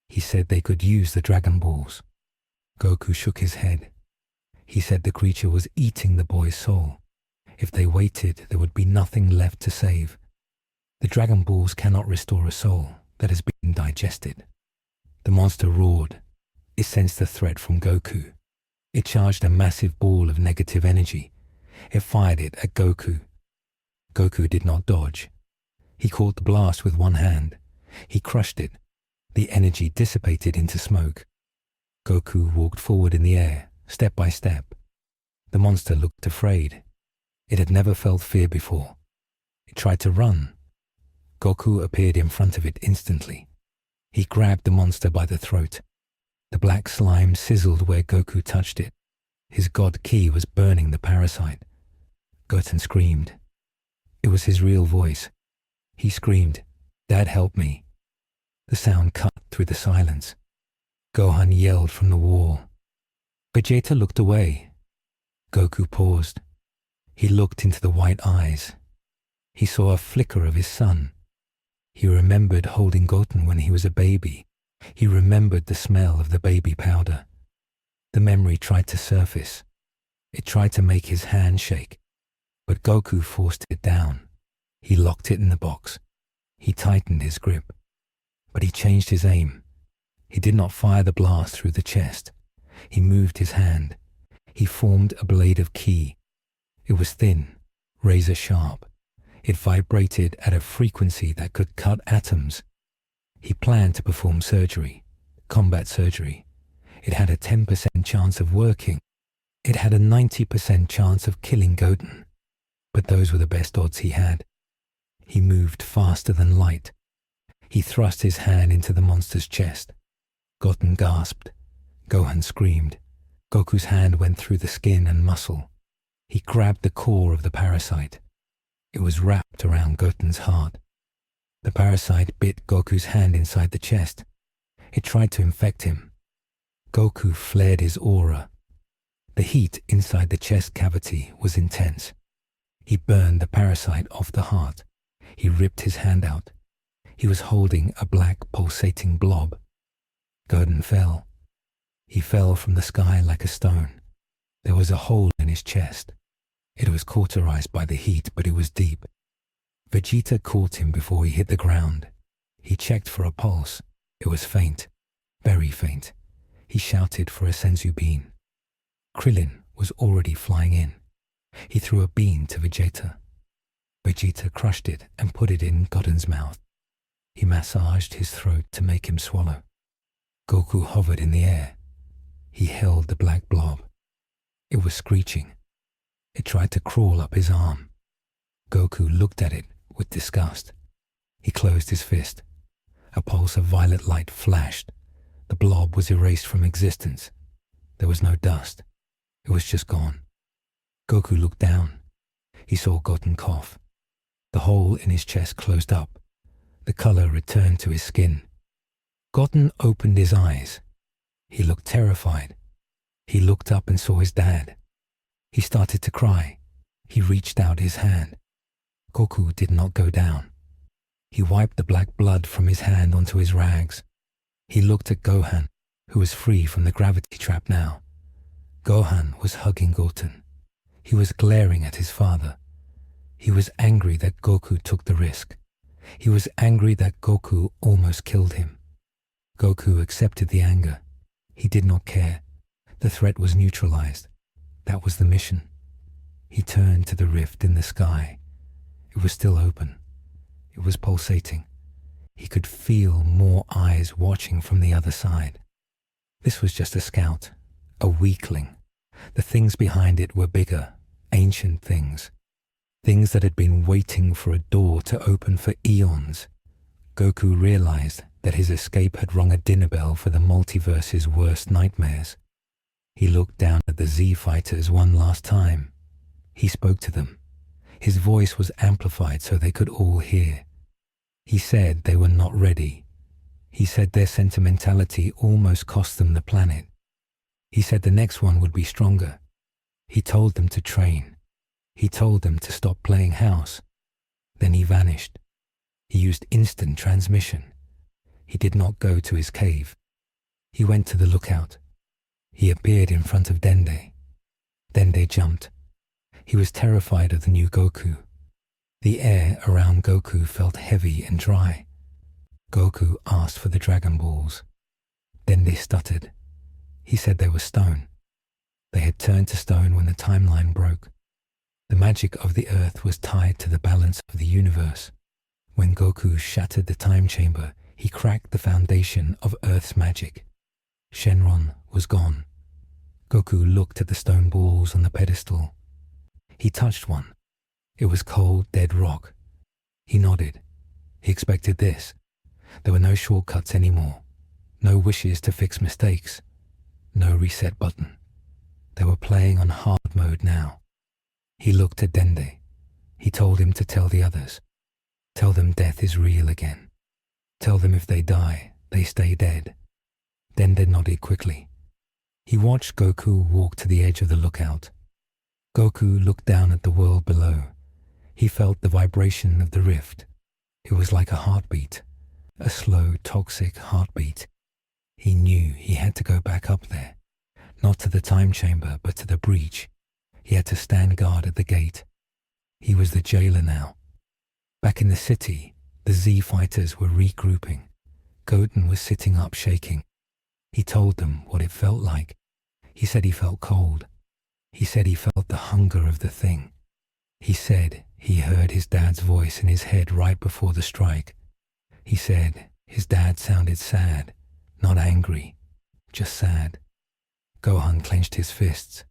He said they could use the Dragon Balls. Goku shook his head. He said the creature was eating the boy's soul. If they waited, there would be nothing left to save. The Dragon Balls cannot restore a soul that has been digested. The monster roared. It sensed a threat from Goku. It charged a massive ball of negative energy. It fired it at Goku. Goku did not dodge. He caught the blast with one hand. He crushed it. The energy dissipated into smoke. Goku walked forward in the air, step by step. The monster looked afraid. It had never felt fear before. It tried to run. Goku appeared in front of it instantly. He grabbed the monster by the throat. The black slime sizzled where Goku touched it. His god ki was burning the parasite. Goten screamed. It was his real voice. He screamed, "Dad, help me." The sound cut through the silence. Gohan yelled from the wall. Vegeta looked away. Goku paused. He looked into the white eyes. He saw a flicker of his son. He remembered holding Goten when he was a baby. He remembered the smell of the baby powder. The memory tried to surface. It tried to make his hand shake, but Goku forced it down. He locked it in the box. He tightened his grip, but he changed his aim. He did not fire the blast through the chest. He moved his hand. He formed a blade of ki. It was thin, razor sharp. It vibrated at a frequency that could cut atoms. He planned to perform surgery, combat surgery. It had a 10% chance of working. It had a 90% chance of killing Goten. But those were the best odds he had. He moved faster than light. He thrust his hand into the monster's chest. Goten gasped. Gohan screamed. Goku's hand went through the skin and muscle. He grabbed the core of the parasite. It was wrapped around Goten's heart. The parasite bit Goku's hand inside the chest. It tried to infect him. Goku flared his aura. The heat inside the chest cavity was intense. He burned the parasite off the heart. He ripped his hand out. He was holding a black pulsating blob. Goten fell. He fell from the sky like a stone. There was a hole in his chest. It was cauterized by the heat, but it was deep. Vegeta caught him before he hit the ground. He checked for a pulse. It was faint, very faint. He shouted for a senzu bean. Krillin was already flying in. He threw a bean to Vegeta. Vegeta crushed it and put it in Goten's mouth. He massaged his throat to make him swallow. Goku hovered in the air. He held the black blob. It was screeching. It tried to crawl up his arm. Goku looked at it with disgust. He closed his fist. A pulse of violet light flashed. The blob was erased from existence. There was no dust. It was just gone. Goku looked down. He saw Goten cough. The hole in his chest closed up. The color returned to his skin. Goten opened his eyes. He looked terrified. He looked up and saw his dad. He started to cry. He reached out his hand. Goku did not go down. He wiped the black blood from his hand onto his rags. He looked at Gohan, who was free from the gravity trap now. Gohan was hugging Goten. He was glaring at his father. He was angry that Goku took the risk. He was angry that Goku almost killed him. Goku accepted the anger. He did not care. The threat was neutralized. That was the mission. He turned to the rift in the sky. It was still open. It was pulsating. He could feel more eyes watching from the other side. This was just a scout, a weakling. The things behind it were bigger, ancient things. Things that had been waiting for a door to open for eons. Goku realized that his escape had rung a dinner bell for the multiverse's worst nightmares. He looked down at the Z fighters one last time. He spoke to them. His voice was amplified so they could all hear. He said they were not ready. He said their sentimentality almost cost them the planet. He said the next one would be stronger. He told them to train. He told them to stop playing house. Then he vanished. He used instant transmission. He did not go to his cave. He went to the lookout. He appeared in front of Dende. Dende jumped. He was terrified of the new Goku. The air around Goku felt heavy and dry. Goku asked for the Dragon Balls. Dende stuttered. He said they were stone. They had turned to stone when the timeline broke. The magic of the earth was tied to the balance of the universe. When Goku shattered the time chamber, he cracked the foundation of Earth's magic. Shenron was gone. Goku looked at the stone balls on the pedestal. He touched one. It was cold, dead rock. He nodded. He expected this. There were no shortcuts anymore. No wishes to fix mistakes. No reset button. They were playing on hard mode now. He looked at Dende. He told him to tell the others. Tell them death is real again. Tell them if they die, they stay dead. Dende nodded quickly. He watched Goku walk to the edge of the lookout. Goku looked down at the world below. He felt the vibration of the rift. It was like a heartbeat, a slow, toxic heartbeat. He knew he had to go back up there, not to the time chamber, but to the breach. He had to stand guard at the gate. He was the jailer now. Back in the city, the Z fighters were regrouping. Goten was sitting up shaking. He told them what it felt like. He said he felt cold. He said he felt the hunger of the thing. He said he heard his dad's voice in his head right before the strike. He said his dad sounded sad, not angry, just sad. Gohan clenched his fists.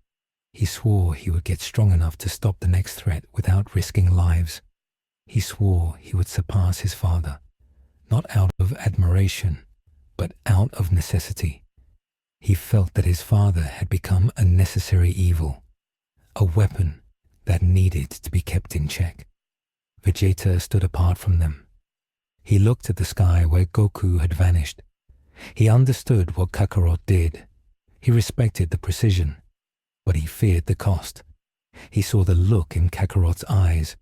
He swore he would get strong enough to stop the next threat without risking lives. He swore he would surpass his father, not out of admiration, but out of necessity. He felt that his father had become a necessary evil, a weapon that needed to be kept in check. Vegeta stood apart from them. He looked at the sky where Goku had vanished. He understood what Kakarot did. He respected the precision, but he feared the cost. He saw the look in Kakarot's eyes.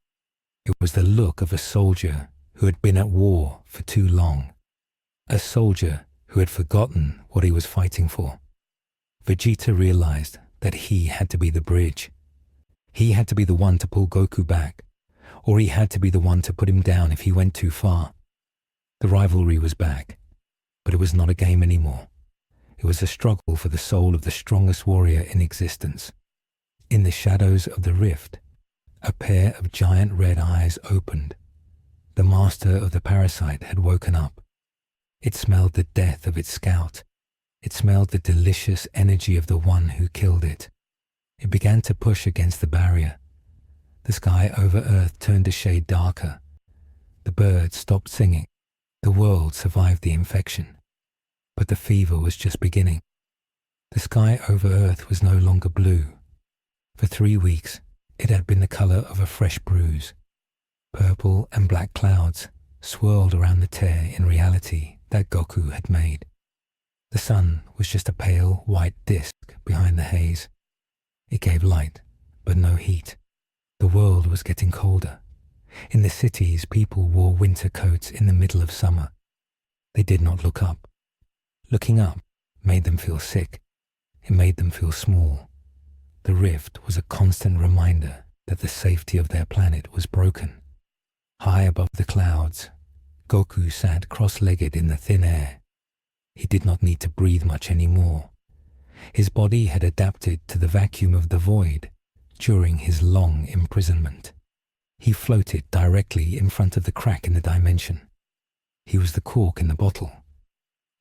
It was the look of a soldier who had been at war for too long. A soldier who had forgotten what he was fighting for. Vegeta realized that he had to be the bridge. He had to be the one to pull Goku back, or he had to be the one to put him down if he went too far. The rivalry was back, but it was not a game anymore. It was a struggle for the soul of the strongest warrior in existence. In the shadows of the rift, a pair of giant red eyes opened. The master of the parasite had woken up. It smelled the death of its scout. It smelled the delicious energy of the one who killed it. It began to push against the barrier. The sky over Earth turned a shade darker. The birds stopped singing. The world survived the infection. But the fever was just beginning. The sky over Earth was no longer blue. For 3 weeks, it had been the color of a fresh bruise. Purple and black clouds swirled around the tear in reality that Goku had made. The sun was just a pale white disk behind the haze. It gave light, but no heat. The world was getting colder. In the cities, people wore winter coats in the middle of summer. They did not look up. Looking up made them feel sick. It made them feel small. The rift was a constant reminder that the safety of their planet was broken. High above the clouds, Goku sat cross-legged in the thin air. He did not need to breathe much anymore. His body had adapted to the vacuum of the void during his long imprisonment. He floated directly in front of the crack in the dimension. He was the cork in the bottle.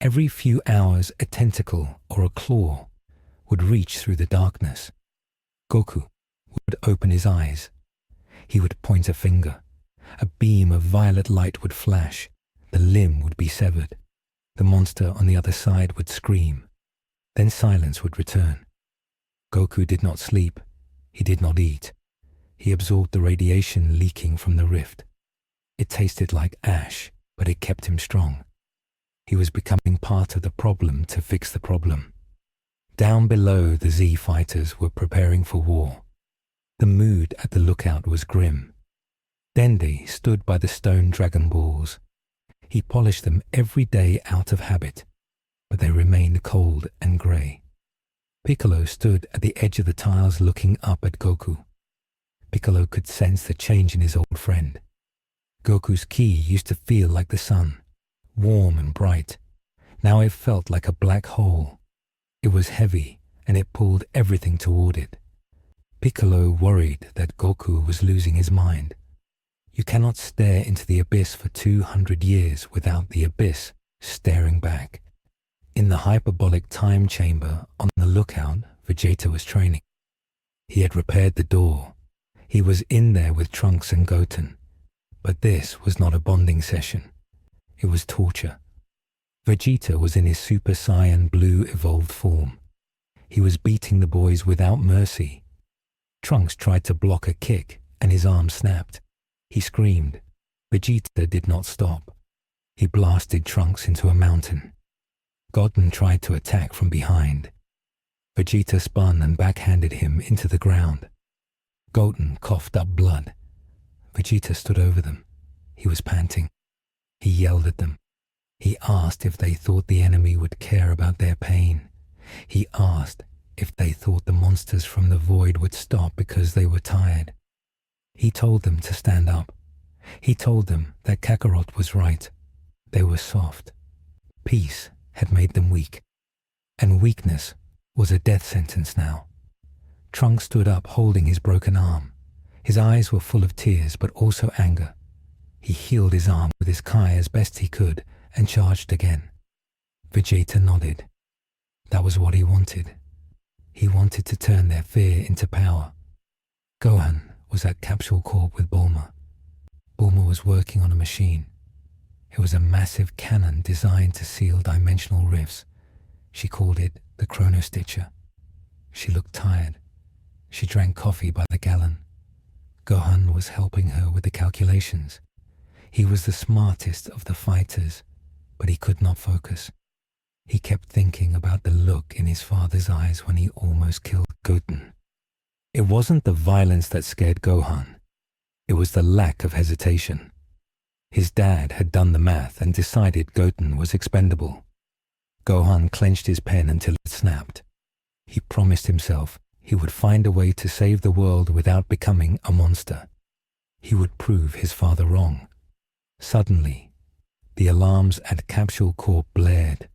Every few hours, a tentacle or a claw would reach through the darkness. Goku would open his eyes. He would point a finger. A beam of violet light would flash. The limb would be severed. The monster on the other side would scream. Then silence would return. Goku did not sleep. He did not eat. He absorbed the radiation leaking from the rift. It tasted like ash, but it kept him strong. He was becoming part of the problem to fix the problem. Down below, the Z fighters were preparing for war. The mood at the lookout was grim. Dende stood by the stone Dragon Balls. He polished them every day out of habit, but they remained cold and grey. Piccolo stood at the edge of the tiles looking up at Goku. Piccolo could sense the change in his old friend. Goku's ki used to feel like the sun, warm and bright. Now it felt like a black hole. It was heavy, and it pulled everything toward it. Piccolo worried that Goku was losing his mind. You cannot stare into the abyss for 200 years without the abyss staring back. In the Hyperbolic Time Chamber, on the lookout, Vegeta was training. He had repaired the door. He was in there with Trunks and Goten. But this was not a bonding session. It was torture. Vegeta was in his Super Saiyan blue evolved form. He was beating the boys without mercy. Trunks tried to block a kick, and his arm snapped. He screamed. Vegeta did not stop. He blasted Trunks into a mountain. Goten tried to attack from behind. Vegeta spun and backhanded him into the ground. Goten coughed up blood. Vegeta stood over them. He was panting. He yelled at them. He asked if they thought the enemy would care about their pain. He asked if they thought the monsters from the void would stop because they were tired. He told them to stand up. He told them that Kakarot was right. They were soft. Peace had made them weak. And weakness was a death sentence now. Trunks stood up holding his broken arm. His eyes were full of tears but also anger. He healed his arm with his Kai as best he could and charged again. Vegeta nodded. That was what he wanted. He wanted to turn their fear into power. Gohan was at Capsule Corp with Bulma. Bulma was working on a machine. It was a massive cannon designed to seal dimensional rifts. She called it the Chrono Stitcher. She looked tired. She drank coffee by the gallon. Gohan was helping her with the calculations. He was the smartest of the fighters, but he could not focus. He kept thinking about the look in his father's eyes when he almost killed Goten. It wasn't the violence that scared Gohan. It was the lack of hesitation. His dad had done the math and decided Goten was expendable. Gohan clenched his pen until it snapped. He promised himself he would find a way to save the world without becoming a monster. He would prove his father wrong. Suddenly, the alarms at Capsule Corp blared.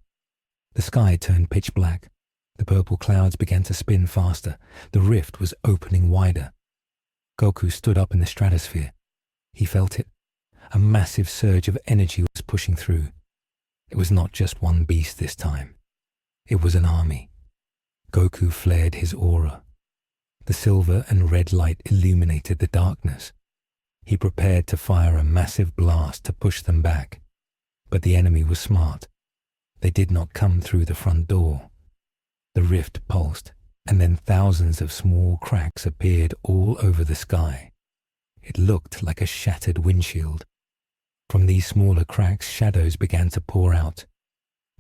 The sky turned pitch black. The purple clouds began to spin faster. The rift was opening wider. Goku stood up in the stratosphere. He felt it. A massive surge of energy was pushing through. It was not just one beast this time. It was an army. Goku flared his aura. The silver and red light illuminated the darkness. He prepared to fire a massive blast to push them back. But the enemy was smart. They did not come through the front door. The rift pulsed, and then thousands of small cracks appeared all over the sky. It looked like a shattered windshield. From these smaller cracks, shadows began to pour out.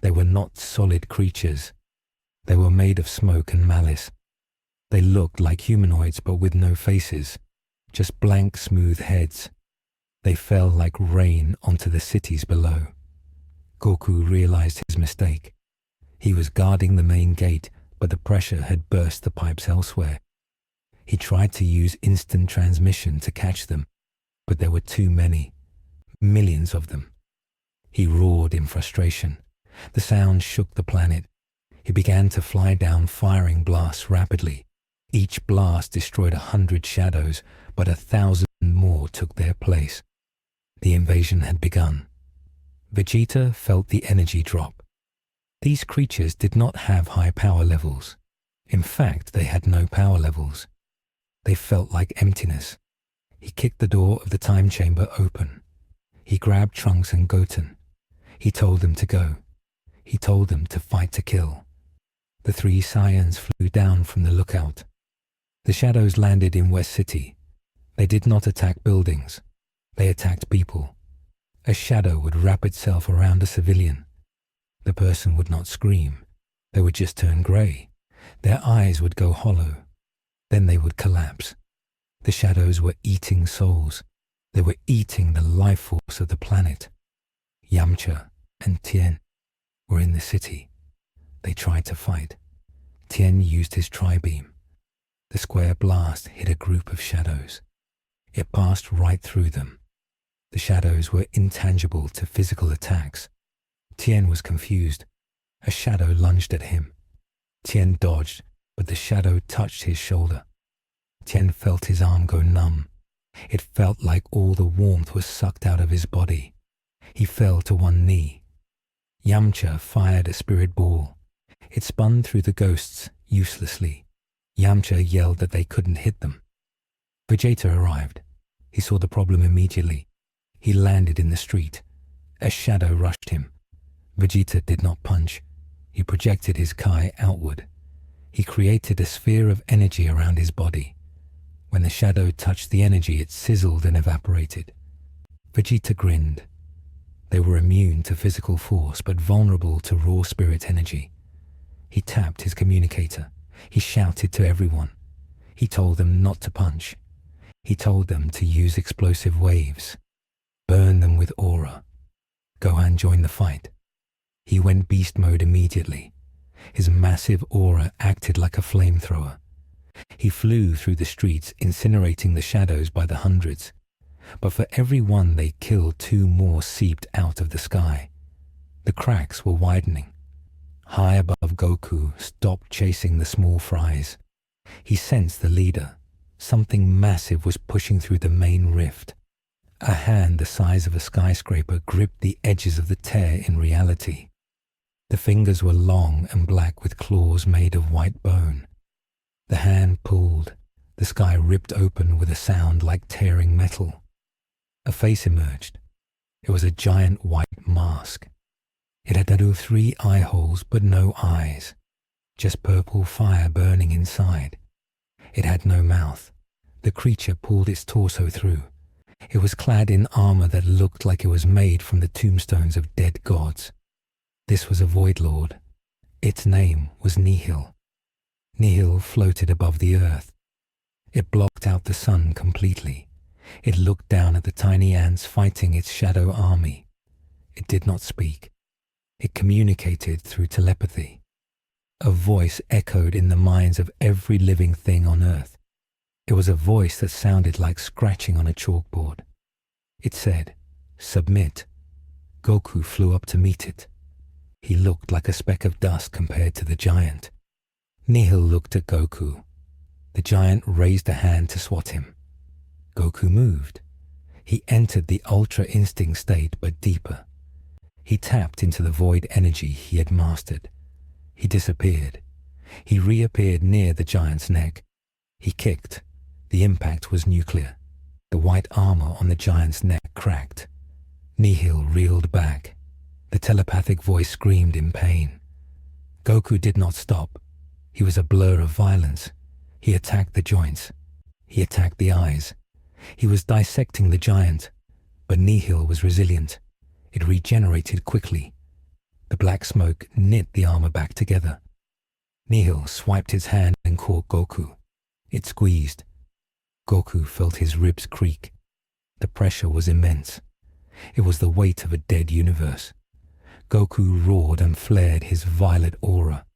They were not solid creatures. They were made of smoke and malice. They looked like humanoids but with no faces, just blank, smooth heads. They fell like rain onto the cities below. Goku realized his mistake. He was guarding the main gate, but the pressure had burst the pipes elsewhere. He tried to use instant transmission to catch them, but there were too many. Millions of them. He roared in frustration. The sound shook the planet. He began to fly down, firing blasts rapidly. Each blast destroyed 100 shadows, but 1,000 more took their place. The invasion had begun. Vegeta felt the energy drop. These creatures did not have high power levels. In fact, they had no power levels. They felt like emptiness. He kicked the door of the time chamber open. He grabbed Trunks and Goten. He told them to go. He told them to fight to kill. The 3 Saiyans flew down from the lookout. The shadows landed in West City. They did not attack buildings. They attacked people. A shadow would wrap itself around a civilian. The person would not scream. They would just turn grey. Their eyes would go hollow. Then they would collapse. The shadows were eating souls. They were eating the life force of the planet. Yamcha and Tien were in the city. They tried to fight. Tien used his tri-beam. The square blast hit a group of shadows. It passed right through them. The shadows were intangible to physical attacks. Tien was confused. A shadow lunged at him. Tien dodged, but the shadow touched his shoulder. Tien felt his arm go numb. It felt like all the warmth was sucked out of his body. He fell to one knee. Yamcha fired a spirit ball. It spun through the ghosts uselessly. Yamcha yelled that they couldn't hit them. Vegeta arrived. He saw the problem immediately. He landed in the street. A shadow rushed him. Vegeta did not punch. He projected his Kai outward. He created a sphere of energy around his body. When the shadow touched the energy, it sizzled and evaporated. Vegeta grinned. They were immune to physical force, but vulnerable to raw spirit energy. He tapped his communicator. He shouted to everyone. He told them not to punch. He told them to use explosive waves. Burn them with aura. Gohan joined the fight. He went beast mode immediately. His massive aura acted like a flamethrower. He flew through the streets, incinerating the shadows by the hundreds. But for every one they killed, 2 more seeped out of the sky. The cracks were widening. High above Goku stopped chasing the small fries. He sensed the leader. Something massive was pushing through the main rift. A hand the size of a skyscraper gripped the edges of the tear in reality. The fingers were long and black with claws made of white bone. The hand pulled. The sky ripped open with a sound like tearing metal. A face emerged. It was a giant white mask. It had 3 eye holes but no eyes, just purple fire burning inside. It had no mouth. The creature pulled its torso through. It was clad in armor that looked like it was made from the tombstones of dead gods. This was a Void Lord. Its name was Nihil. Nihil floated above the earth. It blocked out the sun completely. It looked down at the tiny ants fighting its shadow army. It did not speak. It communicated through telepathy. A voice echoed in the minds of every living thing on earth. It was a voice that sounded like scratching on a chalkboard. It said, "Submit." Goku flew up to meet it. He looked like a speck of dust compared to the giant. Nihil looked at Goku. The giant raised a hand to swat him. Goku moved. He entered the Ultra Instinct state, but deeper. He tapped into the void energy he had mastered. He disappeared. He reappeared near the giant's neck. He kicked. The impact was nuclear. The white armor on the giant's neck cracked. Nihil reeled back. The telepathic voice screamed in pain. Goku did not stop. He was a blur of violence. He attacked the joints. He attacked the eyes. He was dissecting the giant, but Nihil was resilient. It regenerated quickly. The black smoke knit the armor back together. Nihil swiped his hand and caught Goku. It squeezed. Goku felt his ribs creak. The pressure was immense. It was the weight of a dead universe. Goku roared and flared his violet aura.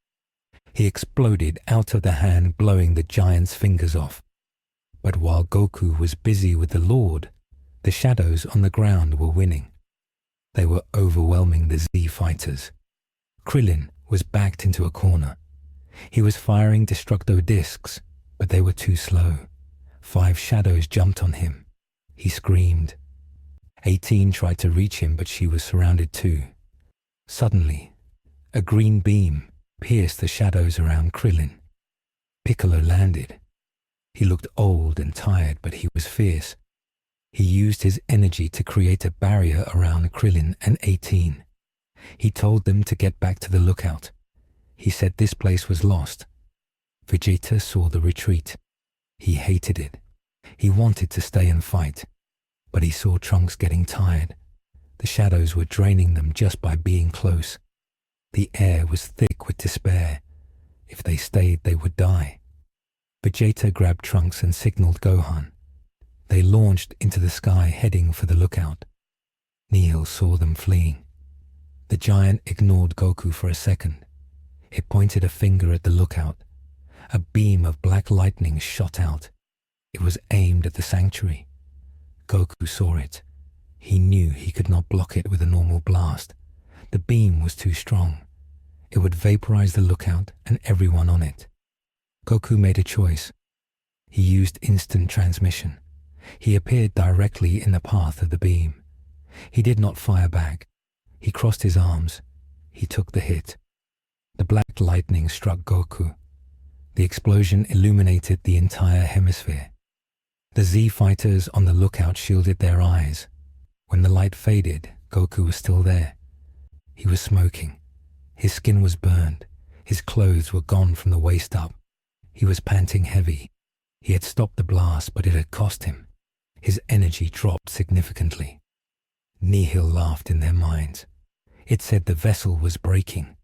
He exploded out of the hand, blowing the giant's fingers off. But while Goku was busy with the Lord, the shadows on the ground were winning. They were overwhelming the Z fighters. Krillin was backed into a corner. He was firing destructo discs, but they were too slow. 5 shadows jumped on him. He screamed. 18 tried to reach him, but she was surrounded too. Suddenly, a green beam pierced the shadows around Krillin. Piccolo landed. He looked old and tired, but he was fierce. He used his energy to create a barrier around Krillin and 18. He told them to get back to the lookout. He said this place was lost. Vegeta saw the retreat. He hated it. He wanted to stay and fight, but he saw Trunks getting tired. The shadows were draining them just by being close. The air was thick with despair. If they stayed, they would die. Vegeta grabbed Trunks and signaled Gohan. They launched into the sky, heading for the lookout. Nihil saw them fleeing. The giant ignored Goku for a second. It pointed a finger at the lookout. A beam of black lightning shot out. It was aimed at the sanctuary. Goku saw it. He knew he could not block it with a normal blast. The beam was too strong. It would vaporize the lookout and everyone on it. Goku made a choice. He used instant transmission. He appeared directly in the path of the beam. He did not fire back. He crossed his arms. He took the hit. The black lightning struck Goku. The explosion illuminated the entire hemisphere. The Z fighters on the lookout shielded their eyes. When the light faded, Goku was still there. He was smoking. His skin was burned. His clothes were gone from the waist up. He was panting heavy. He had stopped the blast, but it had cost him. His energy dropped significantly. Nihil laughed in their minds. It said the vessel was breaking.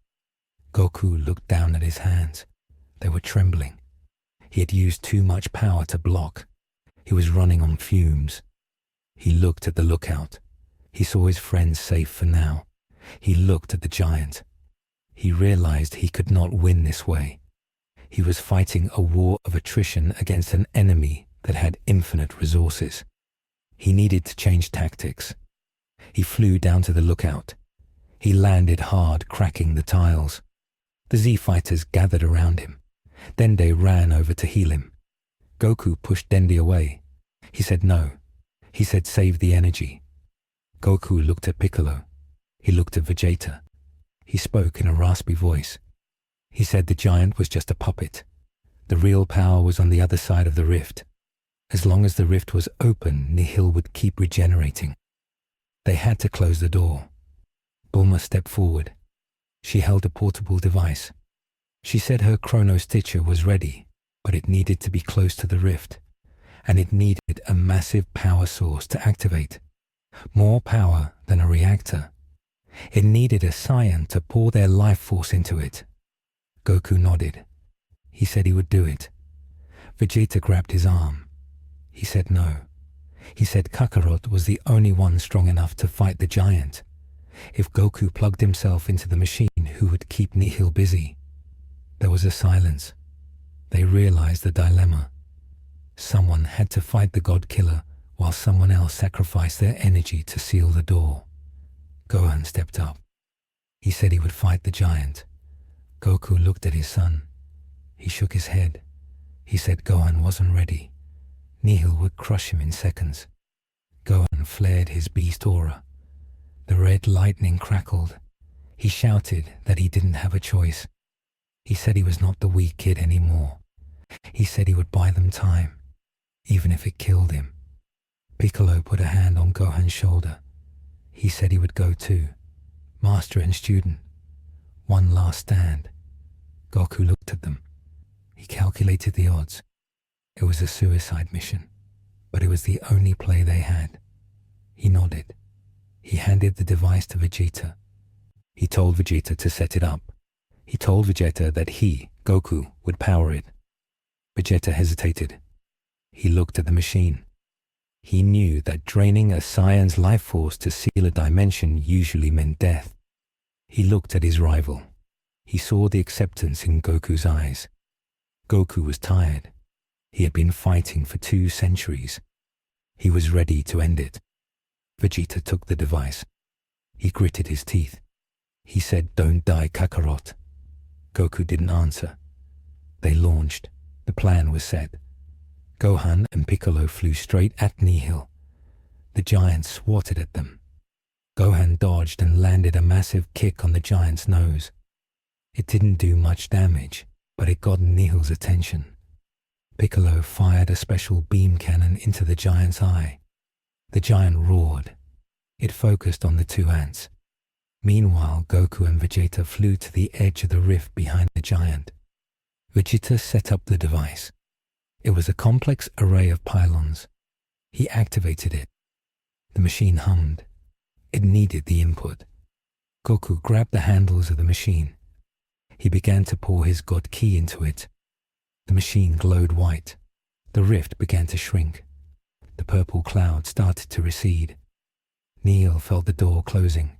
Goku looked down at his hands. They were trembling. He had used too much power to block. He was running on fumes. He looked at the lookout. He saw his friends safe for now. He looked at the giant. He realized he could not win this way. He was fighting a war of attrition against an enemy that had infinite resources. He needed to change tactics. He flew down to the lookout. He landed hard, cracking the tiles. The Z fighters gathered around him. Dende ran over to heal him. Goku pushed Dende away. He said no. He said save the energy. Goku looked at Piccolo. He looked at Vegeta. He spoke in a raspy voice. He said the giant was just a puppet. The real power was on the other side of the rift. As long as the rift was open, Nihil would keep regenerating. They had to close the door. Bulma stepped forward. She held a portable device. She said her Chrono Stitcher was ready, but it needed to be close to the rift, and it needed a massive power source to activate. More power than a reactor. It needed a Saiyan to pour their life force into it. Goku nodded. He said he would do it. Vegeta grabbed his arm. He said no. He said Kakarot was the only one strong enough to fight the giant. If Goku plugged himself into the machine, who would keep Nihil busy? There was a silence. They realized the dilemma. Someone had to fight the God Killer while someone else sacrificed their energy to seal the door. Gohan stepped up. He said he would fight the giant. Goku looked at his son. He shook his head. He said Gohan wasn't ready. Nihil would crush him in seconds. Gohan flared his beast aura. The red lightning crackled. He shouted that he didn't have a choice. He said he was not the weak kid anymore. He said he would buy them time, even if it killed him. Piccolo put a hand on Gohan's shoulder. He said he would go too. Master and student. One last stand. Goku looked at them. He calculated the odds. It was a suicide mission, but it was the only play they had. He nodded. He handed the device to Vegeta. He told Vegeta to set it up. He told Vegeta that he, Goku, would power it. Vegeta hesitated. He looked at the machine. He knew that draining a Saiyan's life force to seal a dimension usually meant death. He looked at his rival. He saw the acceptance in Goku's eyes. Goku was tired. He had been fighting for 2 centuries. He was ready to end it. Vegeta took the device. He gritted his teeth. He said, "Don't die, Kakarot." Goku didn't answer. They launched. The plan was set. Gohan and Piccolo flew straight at Nihil. The giant swatted at them. Gohan dodged and landed a massive kick on the giant's nose. It didn't do much damage, but it got Nihil's attention. Piccolo fired a special beam cannon into the giant's eye. The giant roared. It focused on the 2 ants. Meanwhile, Goku and Vegeta flew to the edge of the rift behind the giant. Vegeta set up the device. It was a complex array of pylons. He activated it. The machine hummed. It needed the input. Goku grabbed the handles of the machine. He began to pour his God Ki into it. The machine glowed white. The rift began to shrink. The purple cloud started to recede. Nihil felt the door closing.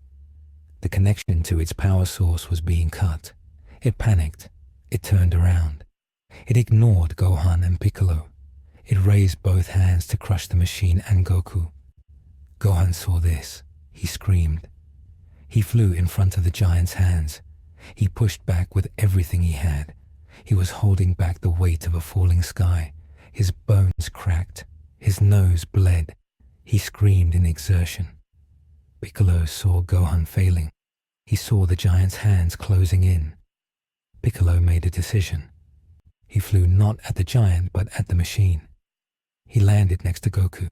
The connection to its power source was being cut. It panicked. It turned around. It ignored Gohan and Piccolo. It raised both hands to crush the machine and Goku. Gohan saw this. He screamed. He flew in front of the giant's hands. He pushed back with everything he had. He was holding back the weight of a falling sky. His bones cracked. His nose bled. He screamed in exertion. Piccolo saw Gohan failing. He saw the giant's hands closing in. Piccolo made a decision. He flew not at the giant but at the machine. He landed next to Goku.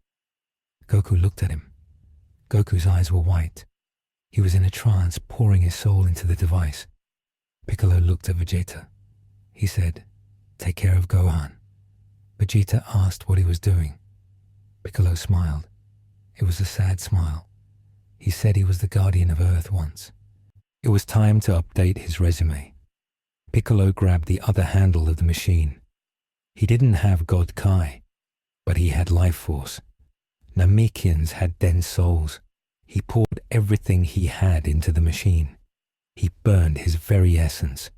Goku looked at him. Goku's eyes were white. He was in a trance, pouring his soul into the device. Piccolo looked at Vegeta. He said, "Take care of Gohan." Vegeta asked what he was doing. Piccolo smiled. It was a sad smile. He said he was the guardian of Earth once. It was time to update his resume. Piccolo grabbed the other handle of the machine. He didn't have God Kai, but he had life force. Namekians had dense souls. He poured everything he had into the machine. He burned his very essence.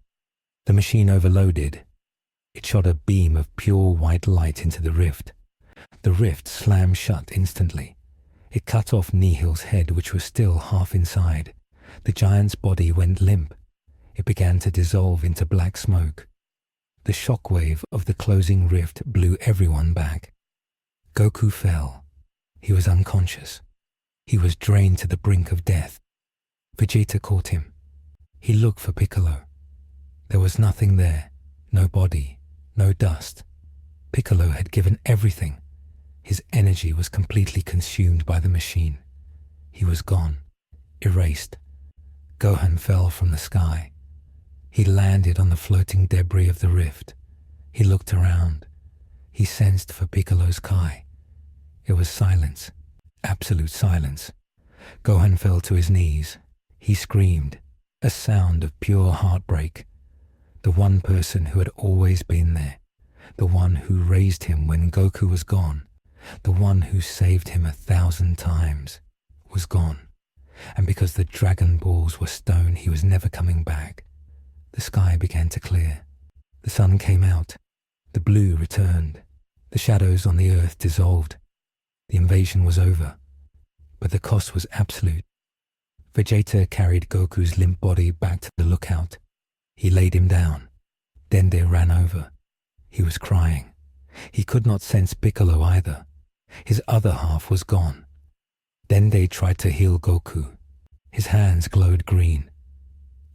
The machine overloaded. It shot a beam of pure white light into the rift. The rift slammed shut instantly. It cut off Nihil's head, which was still half inside. The giant's body went limp. It began to dissolve into black smoke. The shockwave of the closing rift blew everyone back. Goku fell. He was unconscious. He was drained to the brink of death. Vegeta caught him. He looked for Piccolo. There was nothing there. No body. No dust. Piccolo had given everything. His energy was completely consumed by the machine. He was gone. Erased. Gohan fell from the sky. He landed on the floating debris of the rift. He looked around. He sensed for Piccolo's Kai. It was silence. Absolute silence. Gohan fell to his knees. He screamed, a sound of pure heartbreak. The one person who had always been there, the one who raised him when Goku was gone, the one who saved him 1,000 times, was gone. And because the Dragon Balls were stone, he was never coming back. The sky began to clear. The sun came out. The blue returned. The shadows on the earth dissolved. The invasion was over. But the cost was absolute. Vegeta carried Goku's limp body back to the lookout. He laid him down. Dende ran over. He was crying. He could not sense Piccolo either. His other half was gone. Dende tried to heal Goku. His hands glowed green.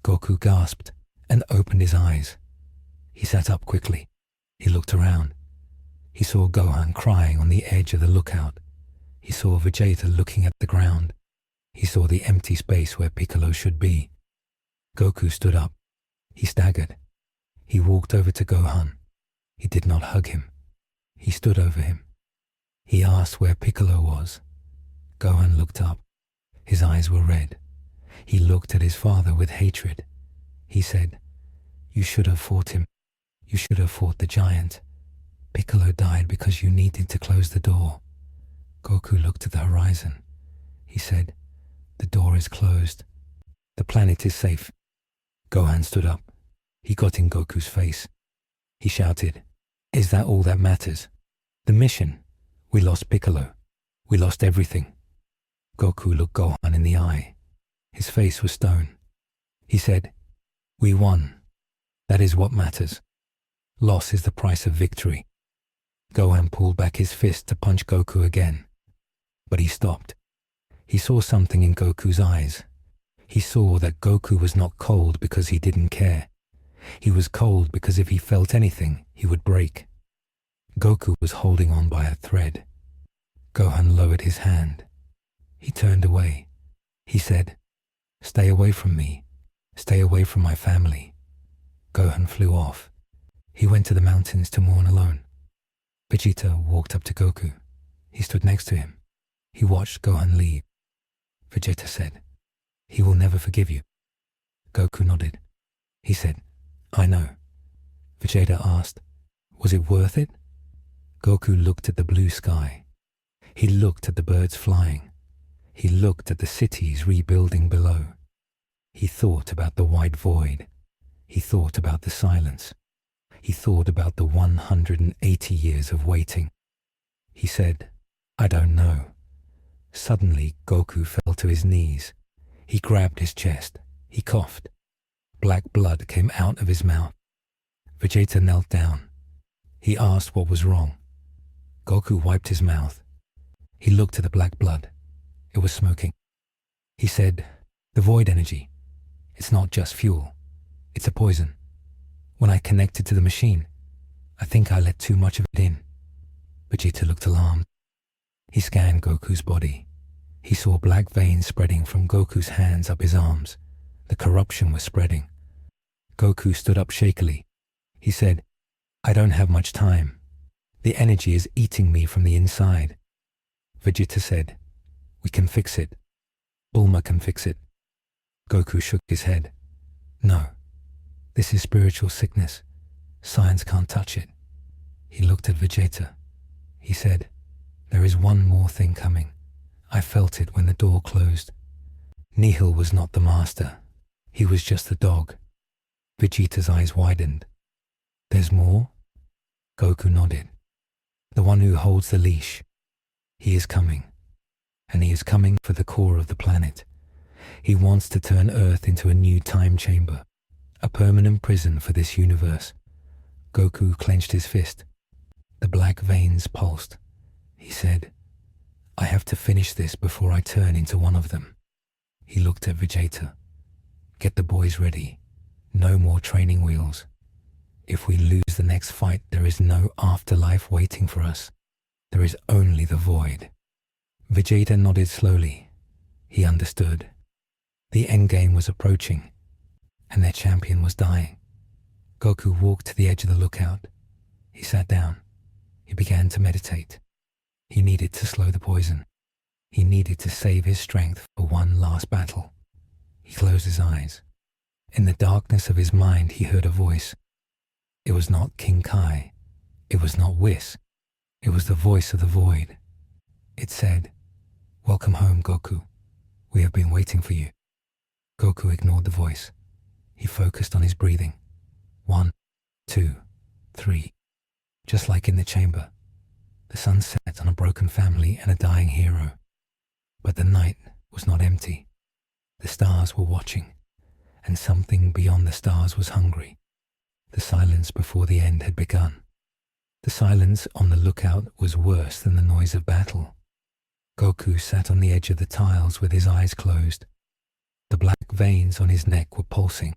Goku gasped and opened his eyes. He sat up quickly. He looked around. He saw Gohan crying on the edge of the lookout. He saw Vegeta looking at the ground. He saw the empty space where Piccolo should be. Goku stood up. He staggered. He walked over to Gohan. He did not hug him. He stood over him. He asked where Piccolo was. Gohan looked up. His eyes were red. He looked at his father with hatred. He said, "You should have fought him. You should have fought the giant. Piccolo died because you needed to close the door." Goku looked at the horizon. He said, "The door is closed. The planet is safe." Gohan stood up. He got in Goku's face. He shouted, "Is that all that matters? The mission? We lost Piccolo. We lost everything." Goku looked Gohan in the eye. His face was stone. He said, "We won. That is what matters. Loss is the price of victory." Gohan pulled back his fist to punch Goku again. But he stopped. He saw something in Goku's eyes. He saw that Goku was not cold because he didn't care. He was cold because if he felt anything, he would break. Goku was holding on by a thread. Gohan lowered his hand. He turned away. He said, "Stay away from me. Stay away from my family." Gohan flew off. He went to the mountains to mourn alone. Vegeta walked up to Goku. He stood next to him. He watched Gohan leave. Vegeta said, "He will never forgive you." Goku nodded. He said, "I know." Vegeta asked, "Was it worth it?" Goku looked at the blue sky. He looked at the birds flying. He looked at the cities rebuilding below. He thought about the white void. He thought about the silence. He thought about the 180 years of waiting. He said, "I don't know." Suddenly, Goku fell to his knees. He grabbed his chest. He coughed. Black blood came out of his mouth. Vegeta knelt down. He asked what was wrong. Goku wiped his mouth. He looked at the black blood. It was smoking. He said, "The void energy. It's not just fuel. It's a poison. When I connected to the machine, I think I let too much of it in." Vegeta looked alarmed. He scanned Goku's body. He saw black veins spreading from Goku's hands up his arms. The corruption was spreading. Goku stood up shakily. He said, "I don't have much time. The energy is eating me from the inside." Vegeta said, "We can fix it. Bulma can fix it." Goku shook his head. "No, this is spiritual sickness. Science can't touch it." He looked at Vegeta. He said, "There is one more thing coming. I felt it when the door closed." Nihil was not the master. He was just the dog. Vegeta's eyes widened. "There's more?" Goku nodded. "The one who holds the leash. He is coming. And he is coming for the core of the planet. He wants to turn Earth into a new time chamber, a permanent prison for this universe." Goku clenched his fist. The black veins pulsed. He said, "I have to finish this before I turn into one of them." He looked at Vegeta. "Get the boys ready. No more training wheels. If we lose the next fight, there is no afterlife waiting for us. There is only the void." Vegeta nodded slowly. He understood. The endgame was approaching, and their champion was dying. Goku walked to the edge of the lookout. He sat down. He began to meditate. He needed to slow the poison. He needed to save his strength for one last battle. He closed his eyes. In the darkness of his mind, he heard a voice. It was not King Kai. It was not Whis. It was the voice of the void. It said, "Welcome home, Goku. We have been waiting for you." Goku ignored the voice. He focused on his breathing. 1, 2, 3. Just like in the chamber, the sun set on a broken family and a dying hero. But the night was not empty. The stars were watching, and something beyond the stars was hungry. The silence before the end had begun. The silence on the lookout was worse than the noise of battle. Goku sat on the edge of the tiles with his eyes closed. The black veins on his neck were pulsing.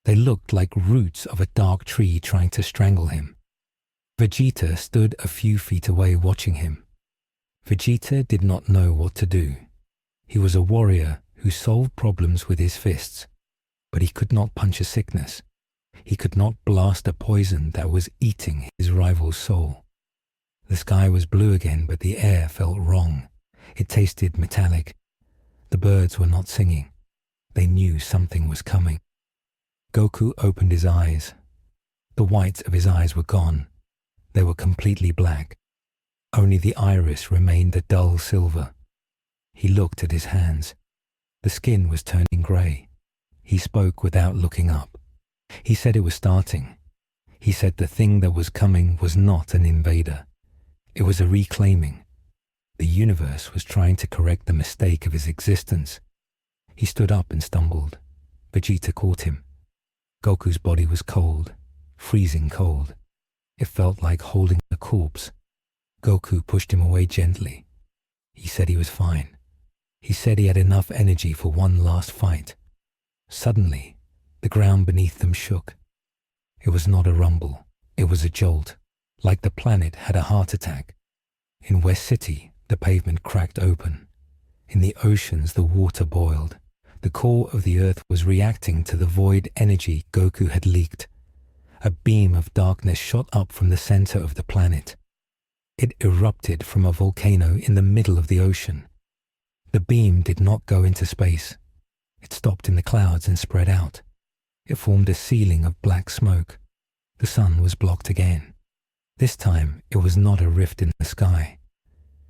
They looked like roots of a dark tree trying to strangle him. Vegeta stood a few feet away watching him. Vegeta did not know what to do. He was a warrior who solved problems with his fists, but he could not punch a sickness. He could not blast a poison that was eating his rival's soul. The sky was blue again, but the air felt wrong. It tasted metallic. The birds were not singing. They knew something was coming. Goku opened his eyes. The whites of his eyes were gone. They were completely black. Only the iris remained a dull silver. He looked at his hands. The skin was turning grey. He spoke without looking up. He said it was starting. He said the thing that was coming was not an invader. It was a reclaiming. The universe was trying to correct the mistake of his existence. He stood up and stumbled. Vegeta caught him. Goku's body was cold, freezing cold. It felt like holding a corpse. Goku pushed him away gently. He said he was fine. He said he had enough energy for one last fight. Suddenly, the ground beneath them shook. It was not a rumble. It was a jolt, like the planet had a heart attack. In West City, the pavement cracked open. In the oceans, the water boiled. The core of the earth was reacting to the void energy Goku had leaked. A beam of darkness shot up from the center of the planet. It erupted from a volcano in the middle of the ocean. The beam did not go into space. It stopped in the clouds and spread out. It formed a ceiling of black smoke. The sun was blocked again. This time, it was not a rift in the sky.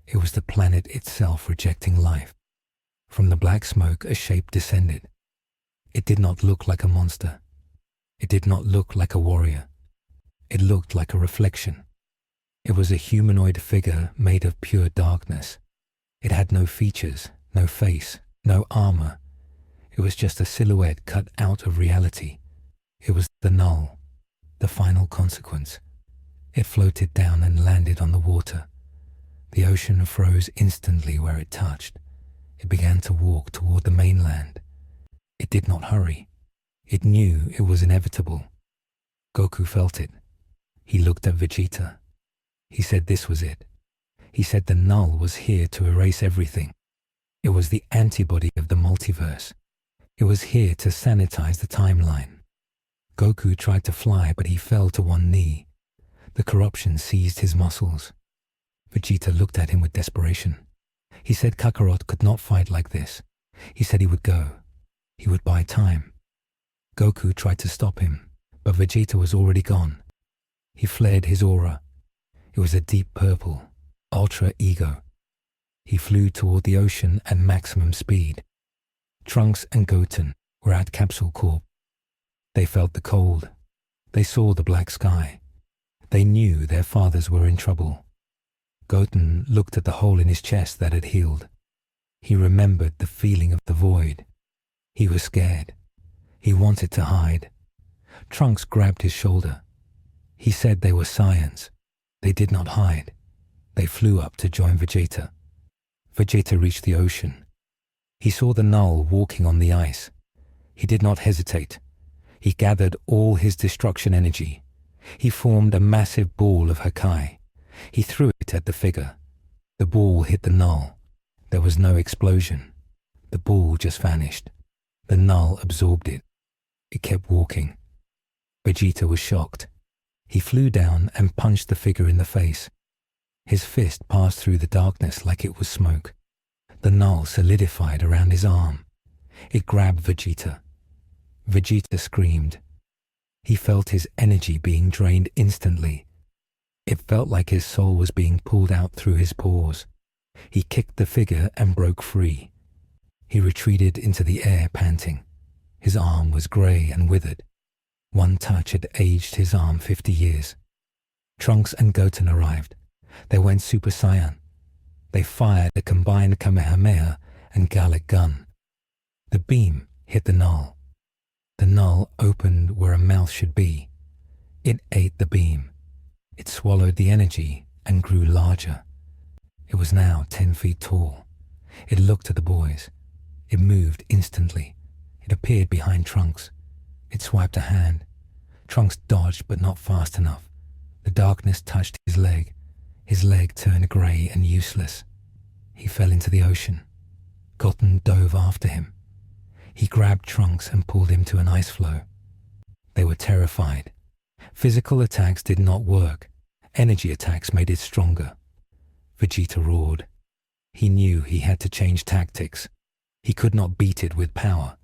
It was the planet itself rejecting life. From the black smoke, a shape descended. It did not look like a monster. It did not look like a warrior. It looked like a reflection. It was a humanoid figure made of pure darkness. It had no features, no face, no armor. It was just a silhouette cut out of reality. It was the Null, the final consequence. It floated down and landed on the water. The ocean froze instantly where it touched. It began to walk toward the mainland. It did not hurry. It knew it was inevitable. Goku felt it. He looked at Vegeta. He said this was it. He said the Null was here to erase everything. It was the antibody of the multiverse. It was here to sanitize the timeline. Goku tried to fly, but he fell to one knee. The corruption seized his muscles. Vegeta looked at him with desperation. He said Kakarot could not fight like this. He said he would go. He would buy time. Goku tried to stop him, but Vegeta was already gone. He flared his aura. It was a deep purple, ultra ego. He flew toward the ocean at maximum speed. Trunks and Goten were at Capsule Corp. They felt the cold. They saw the black sky. They knew their fathers were in trouble. Goten looked at the hole in his chest that had healed. He remembered the feeling of the void. He was scared. He wanted to hide. Trunks grabbed his shoulder. He said they were Saiyans. They did not hide. They flew up to join Vegeta. Vegeta reached the ocean. He saw the Null walking on the ice. He did not hesitate. He gathered all his destruction energy. He formed a massive ball of Hakai. He threw it at the figure. The ball hit the Null. There was no explosion. The ball just vanished. The Null absorbed it. It kept walking. Vegeta was shocked. He flew down and punched the figure in the face. His fist passed through the darkness like it was smoke. The Null solidified around his arm. It grabbed Vegeta. Vegeta screamed. He felt his energy being drained instantly. It felt like his soul was being pulled out through his pores. He kicked the figure and broke free. He retreated into the air, panting. His arm was grey and withered. One touch had aged his arm 50 years. Trunks and Goten arrived. They went Super Saiyan. They fired a combined Kamehameha and Gallic gun. The beam hit the Null. The Null opened where a mouth should be. It ate the beam. It swallowed the energy and grew larger. It was now 10 feet tall. It looked at the boys. It moved instantly. It appeared behind Trunks. It swiped a hand. Trunks dodged, but not fast enough. The darkness touched his leg. His leg turned grey and useless. He fell into the ocean. Goten dove after him. He grabbed Trunks and pulled him to an ice floe. They were terrified. Physical attacks did not work. Energy attacks made it stronger. Vegeta roared. He knew he had to change tactics. He could not beat it with power.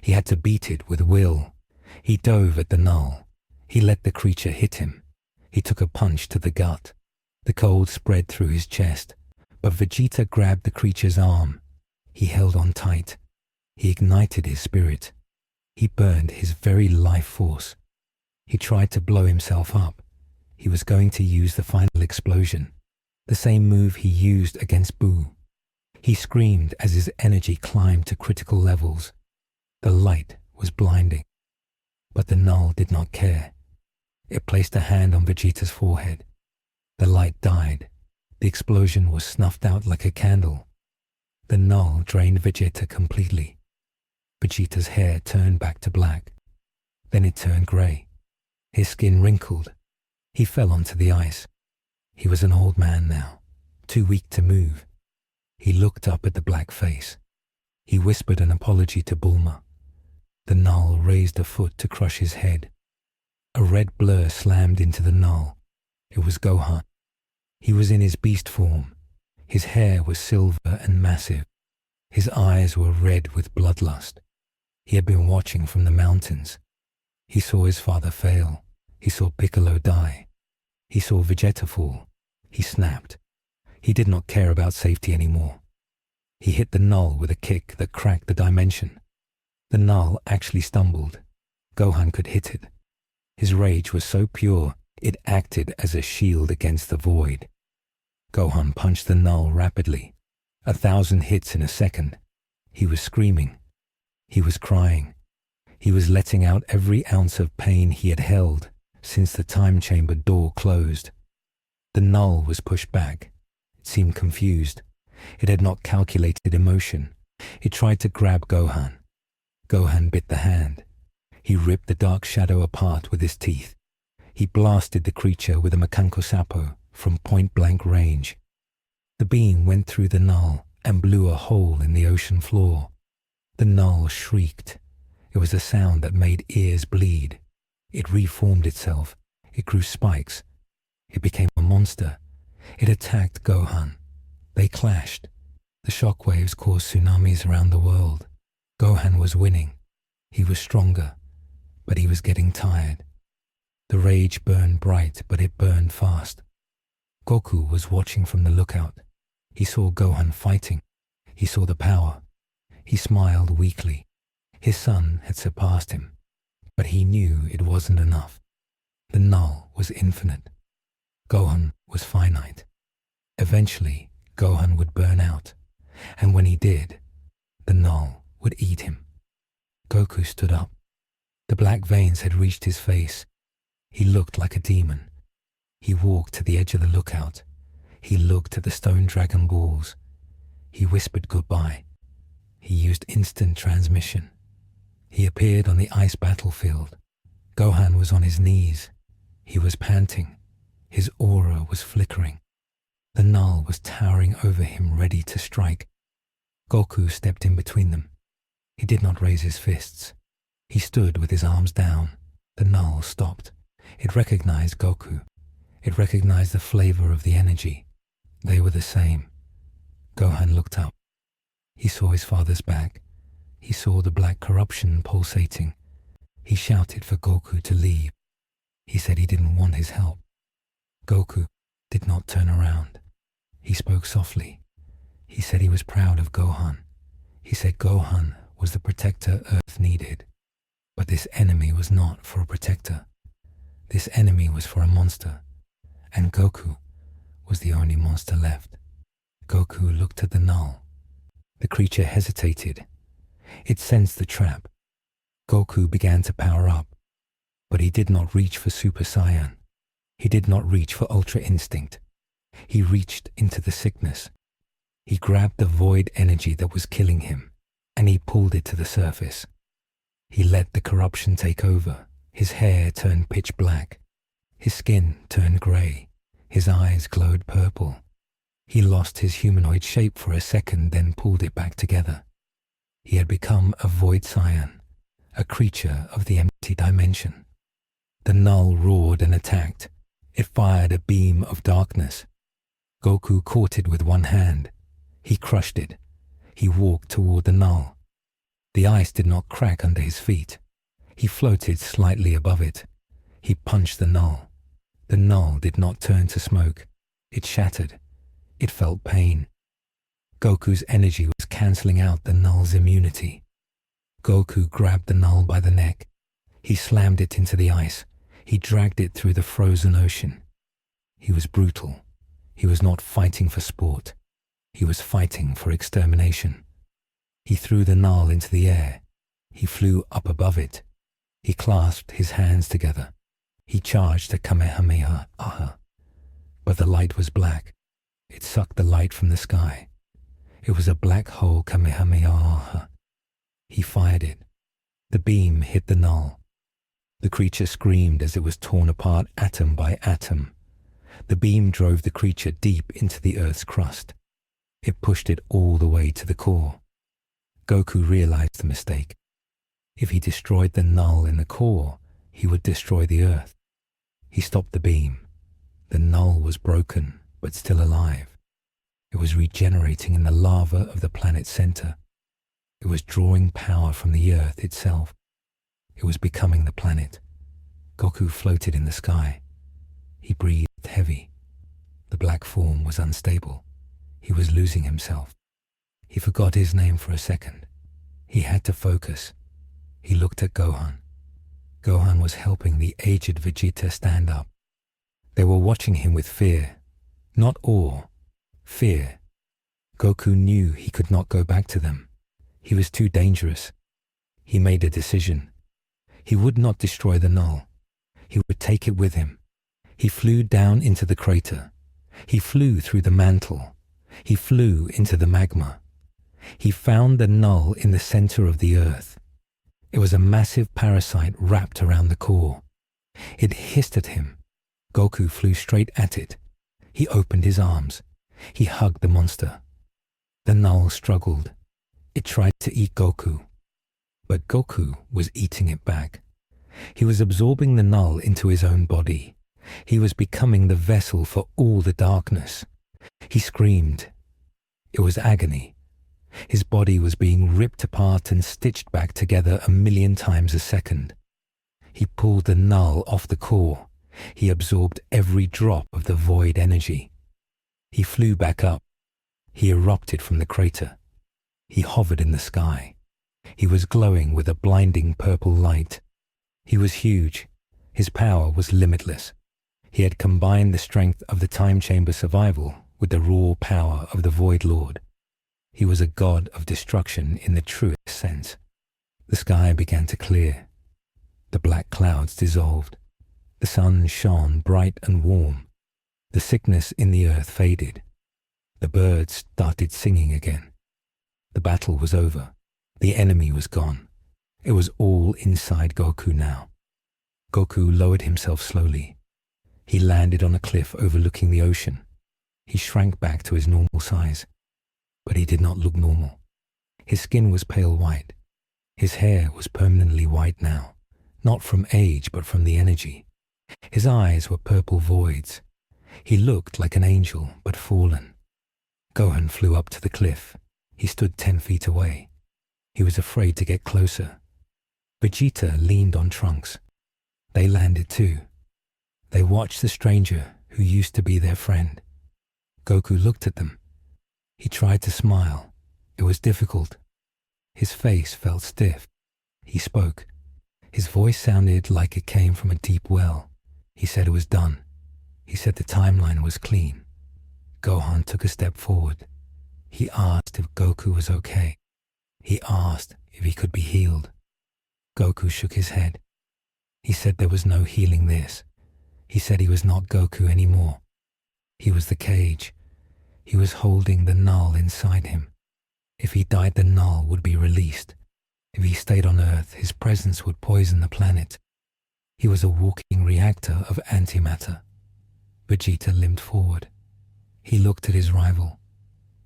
He had to beat it with will. He dove at the Null. He let the creature hit him. He took a punch to the gut. The cold spread through his chest, but Vegeta grabbed the creature's arm. He held on tight. He ignited his spirit. He burned his very life force. He tried to blow himself up. He was going to use the final explosion, the same move he used against Buu. He screamed as his energy climbed to critical levels. The light was blinding. But the Null did not care. It placed a hand on Vegeta's forehead. The light died. The explosion was snuffed out like a candle. The Null drained Vegeta completely. Vegeta's hair turned back to black. Then it turned grey. His skin wrinkled. He fell onto the ice. He was an old man now, too weak to move. He looked up at the black face. He whispered an apology to Bulma. The Null raised a foot to crush his head. A red blur slammed into the Null. It was Gohan. He was in his beast form. His hair was silver and massive. His eyes were red with bloodlust. He had been watching from the mountains. He saw his father fail. He saw Piccolo die. He saw Vegeta fall. He snapped. He did not care about safety anymore. He hit the Null with a kick that cracked the dimension. The Null actually stumbled. Gohan could hit it. His rage was so pure, it acted as a shield against the void. Gohan punched the Null rapidly. 1,000 hits in a second. He was screaming. He was crying. He was letting out every ounce of pain he had held since the time chamber door closed. The Null was pushed back. It seemed confused. It had not calculated emotion. It tried to grab Gohan. Gohan bit the hand. He ripped the dark shadow apart with his teeth. He blasted the creature with a Makanko Sappo from point-blank range. The beam went through the Null and blew a hole in the ocean floor. The Null shrieked. It was a sound that made ears bleed. It reformed itself. It grew spikes. It became a monster. It attacked Gohan. They clashed. The shockwaves caused tsunamis around the world. Gohan was winning. He was stronger, but he was getting tired. The rage burned bright, but it burned fast. Goku was watching from the lookout. He saw Gohan fighting. He saw the power. He smiled weakly. His son had surpassed him, but he knew it wasn't enough. The Null was infinite. Gohan was finite. Eventually, Gohan would burn out, and when he did, the Null would eat him. Goku stood up. The black veins had reached his face. He looked like a demon. He walked to the edge of the lookout. He looked at the stone dragon balls. He whispered goodbye. He used instant transmission. He appeared on the ice battlefield. Gohan was on his knees. He was panting. His aura was flickering. The Null was towering over him, ready to strike. Goku stepped in between them. He did not raise his fists. He stood with his arms down. The Null stopped. It recognized Goku. It recognized the flavor of the energy. They were the same. Gohan looked up. He saw his father's back. He saw the black corruption pulsating. He shouted for Goku to leave. He said he didn't want his help. Goku did not turn around. He spoke softly. He said he was proud of Gohan. He said Gohan was the protector Earth needed. But this enemy was not for a protector. This enemy was for a monster. And Goku was the only monster left. Goku looked at the Null. The creature hesitated. It sensed the trap. Goku began to power up. But he did not reach for Super Saiyan. He did not reach for Ultra Instinct. He reached into the sickness. He grabbed the void energy that was killing him, and he pulled it to the surface. He let the corruption take over. His hair turned pitch black. His skin turned grey. His eyes glowed purple. He lost his humanoid shape for a second, then pulled it back together. He had become a Void Saiyan, a creature of the empty dimension. The Null roared and attacked. It fired a beam of darkness. Goku caught it with one hand. He crushed it. He walked toward the Null. The ice did not crack under his feet. He floated slightly above it. He punched the Null. The Null did not turn to smoke. It shattered. It felt pain. Goku's energy was cancelling out the Null's immunity. Goku grabbed the Null by the neck. He slammed it into the ice. He dragged it through the frozen ocean. He was brutal. He was not fighting for sport. He was fighting for extermination. He threw the Null into the air. He flew up above it. He clasped his hands together. He charged a Kamehameha. But the light was black. It sucked the light from the sky. It was a black hole Kamehameha. He fired it. The beam hit the Null. The creature screamed as it was torn apart atom by atom. The beam drove the creature deep into the Earth's crust. It pushed it all the way to the core. Goku realized the mistake. If he destroyed the Null in the core, he would destroy the Earth. He stopped the beam. The Null was broken, but still alive. It was regenerating in the lava of the planet's center. It was drawing power from the Earth itself. It was becoming the planet. Goku floated in the sky. He breathed heavy. The black form was unstable. He was losing himself. He forgot his name for a second. He had to focus. He looked at Gohan. Gohan was helping the aged Vegeta stand up. They were watching him with fear. Not awe. Fear. Goku knew he could not go back to them. He was too dangerous. He made a decision. He would not destroy the Null. He would take it with him. He flew down into the crater. He flew through the mantle. He flew into the magma. He found the Null in the center of the earth. It was a massive parasite wrapped around the core. It hissed at him. Goku flew straight at it. He opened his arms. He hugged the monster. The Null struggled. It tried to eat Goku. But Goku was eating it back. He was absorbing the Null into his own body. He was becoming the vessel for all the darkness. He screamed. It was agony. His body was being ripped apart and stitched back together 1,000,000 times a second. He pulled the Null off the core. He absorbed every drop of the void energy. He flew back up. He erupted from the crater. He hovered in the sky. He was glowing with a blinding purple light. He was huge. His power was limitless. He had combined the strength of the Time Chamber survival with the raw power of the Void Lord. He was a god of destruction in the truest sense. The sky began to clear. The black clouds dissolved. The sun shone bright and warm. The sickness in the earth faded. The birds started singing again. The battle was over. The enemy was gone. It was all inside Goku now. Goku lowered himself slowly. He landed on a cliff overlooking the ocean. He shrank back to his normal size. But he did not look normal. His skin was pale white. His hair was permanently white now, not from age but from the energy. His eyes were purple voids. He looked like an angel but fallen. Gohan flew up to the cliff. He stood 10 feet away. He was afraid to get closer. Vegeta leaned on Trunks. They landed too. They watched the stranger who used to be their friend. Goku looked at them. He tried to smile. It was difficult. His face felt stiff. He spoke. His voice sounded like it came from a deep well. He said it was done. He said the timeline was clean. Gohan took a step forward. He asked if Goku was okay. He asked if he could be healed. Goku shook his head. He said there was no healing this. He said he was not Goku anymore. He was the cage. He was holding the Null inside him. If he died, the Null would be released. If he stayed on Earth, his presence would poison the planet. He was a walking reactor of antimatter. Vegeta limped forward. He looked at his rival.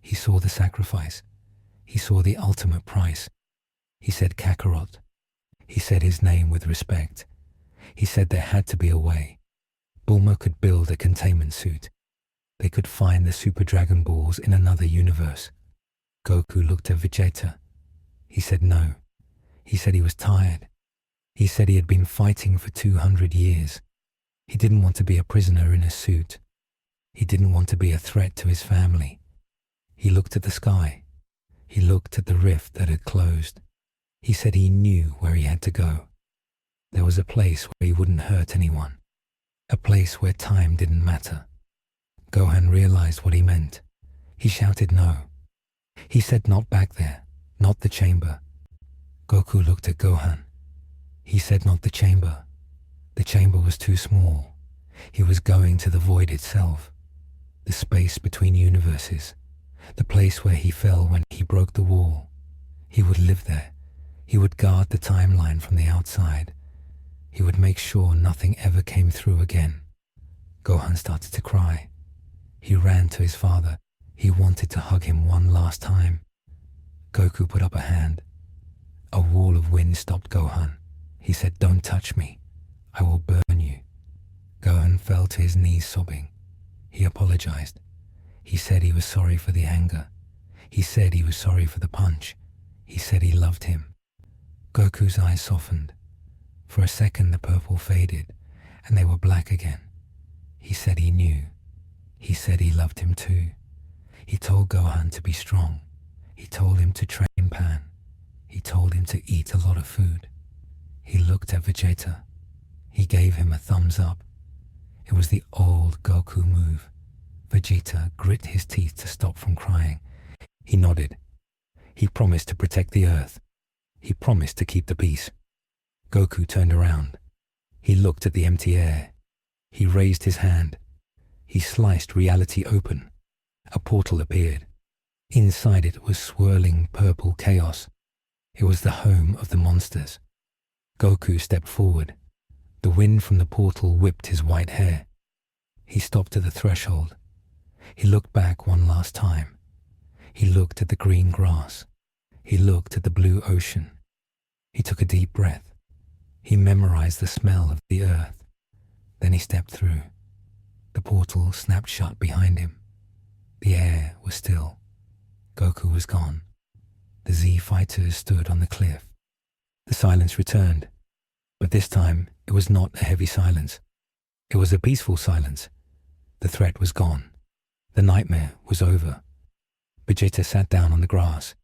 He saw the sacrifice. He saw the ultimate price. He said Kakarot. He said his name with respect. He said there had to be a way. Bulma could build a containment suit. They could find the Super Dragon Balls in another universe. Goku looked at Vegeta. He said no. He said he was tired. He said he had been fighting for 200 years. He didn't want to be a prisoner in a suit. He didn't want to be a threat to his family. He looked at the sky. He looked at the rift that had closed. He said he knew where he had to go. There was a place where he wouldn't hurt anyone. A place where time didn't matter. Gohan realized what he meant. He shouted no. He said not back there, not the chamber. Goku looked at Gohan. He said not the chamber. The chamber was too small. He was going to the void itself. The space between universes. The place where he fell when he broke the wall. He would live there. He would guard the timeline from the outside. He would make sure nothing ever came through again. Gohan started to cry. He ran to his father. He wanted to hug him one last time. Goku put up a hand. A wall of wind stopped Gohan. He said, "Don't touch me. I will burn you." Gohan fell to his knees sobbing. He apologized. He said he was sorry for the anger. He said he was sorry for the punch. He said he loved him. Goku's eyes softened. For a second the purple faded, and they were black again. He said he knew. He said he loved him too. He told Gohan to be strong. He told him to train Pan. He told him to eat a lot of food. He looked at Vegeta. He gave him a thumbs up. It was the old Goku move. Vegeta grit his teeth to stop from crying. He nodded. He promised to protect the Earth. He promised to keep the peace. Goku turned around. He looked at the empty air. He raised his hand. He sliced reality open. A portal appeared. Inside it was swirling purple chaos. It was the home of the monsters. Goku stepped forward. The wind from the portal whipped his white hair. He stopped at the threshold. He looked back one last time. He looked at the green grass. He looked at the blue ocean. He took a deep breath. He memorized the smell of the earth. Then he stepped through. The portal snapped shut behind him. The air was still. Goku was gone. The Z fighters stood on the cliff. The silence returned. But this time, it was not a heavy silence. It was a peaceful silence. The threat was gone. The nightmare was over. Vegeta sat down on the grass.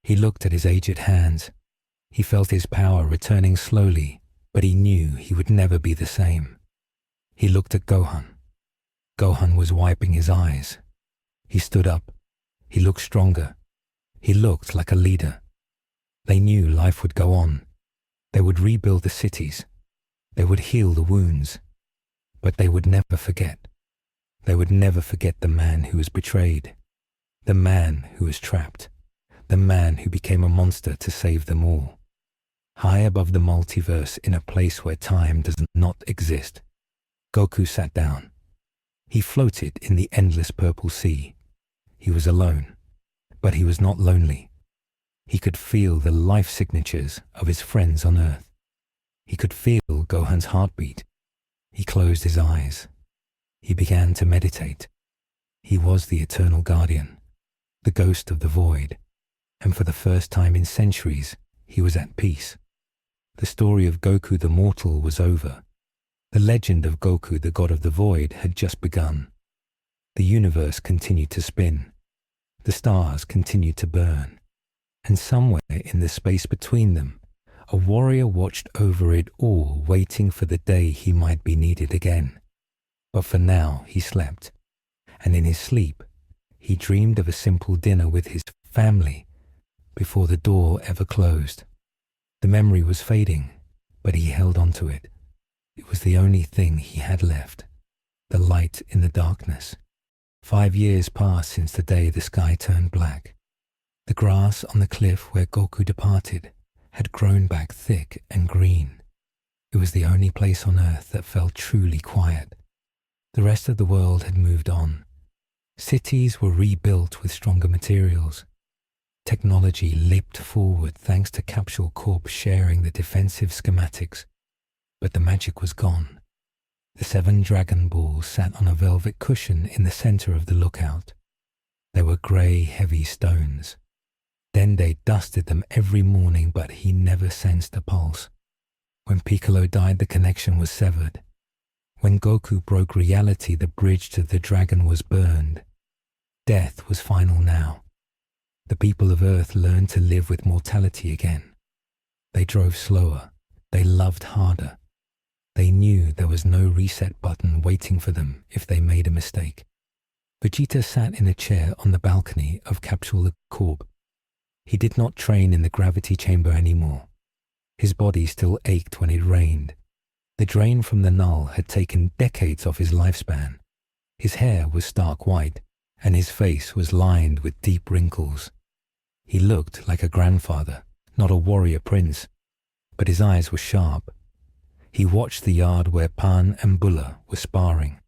He looked at his aged hands. He felt his power returning slowly, but he knew he would never be the same. He looked at Gohan. Gohan was wiping his eyes. He stood up. He looked stronger. He looked like a leader. They knew life would go on. They would rebuild the cities. They would heal the wounds. But they would never forget. They would never forget the man who was betrayed. The man who was trapped. The man who became a monster to save them all. High above the multiverse in a place where time does not exist, Goku sat down. He floated in the endless purple sea. He was alone, but he was not lonely. He could feel the life signatures of his friends on Earth. He could feel Gohan's heartbeat. He closed his eyes. He began to meditate. He was the eternal guardian, the ghost of the void, and for the first time in centuries, he was at peace. The story of Goku the Mortal was over. The legend of Goku the God of the Void had just begun. The universe continued to spin. The stars continued to burn. And somewhere in the space between them, a warrior watched over it all, waiting for the day he might be needed again. But for now, he slept. And in his sleep, he dreamed of a simple dinner with his family before the door ever closed. The memory was fading, but he held on to it. It was the only thing he had left, the light in the darkness. 5 years passed since the day the sky turned black. The grass on the cliff where Goku departed had grown back thick and green. It was the only place on Earth that felt truly quiet. The rest of the world had moved on. Cities were rebuilt with stronger materials. Technology leaped forward thanks to Capsule Corp sharing the defensive schematics. But the magic was gone. The 7 Dragon Balls sat on a velvet cushion in the center of the lookout. They were grey, heavy stones. Dende dusted them every morning, but he never sensed a pulse. When Piccolo died, the connection was severed. When Goku broke reality, the bridge to the dragon was burned. Death was final now. The people of Earth learned to live with mortality again. They drove slower. They loved harder. They knew there was no reset button waiting for them if they made a mistake. Vegeta sat in a chair on the balcony of Capsule Corp. He did not train in the gravity chamber anymore. His body still ached when it rained. The drain from the Null had taken decades off his lifespan. His hair was stark white, and his face was lined with deep wrinkles. He looked like a grandfather, not a warrior prince, but his eyes were sharp. He watched the yard where Pan and Bulla were sparring.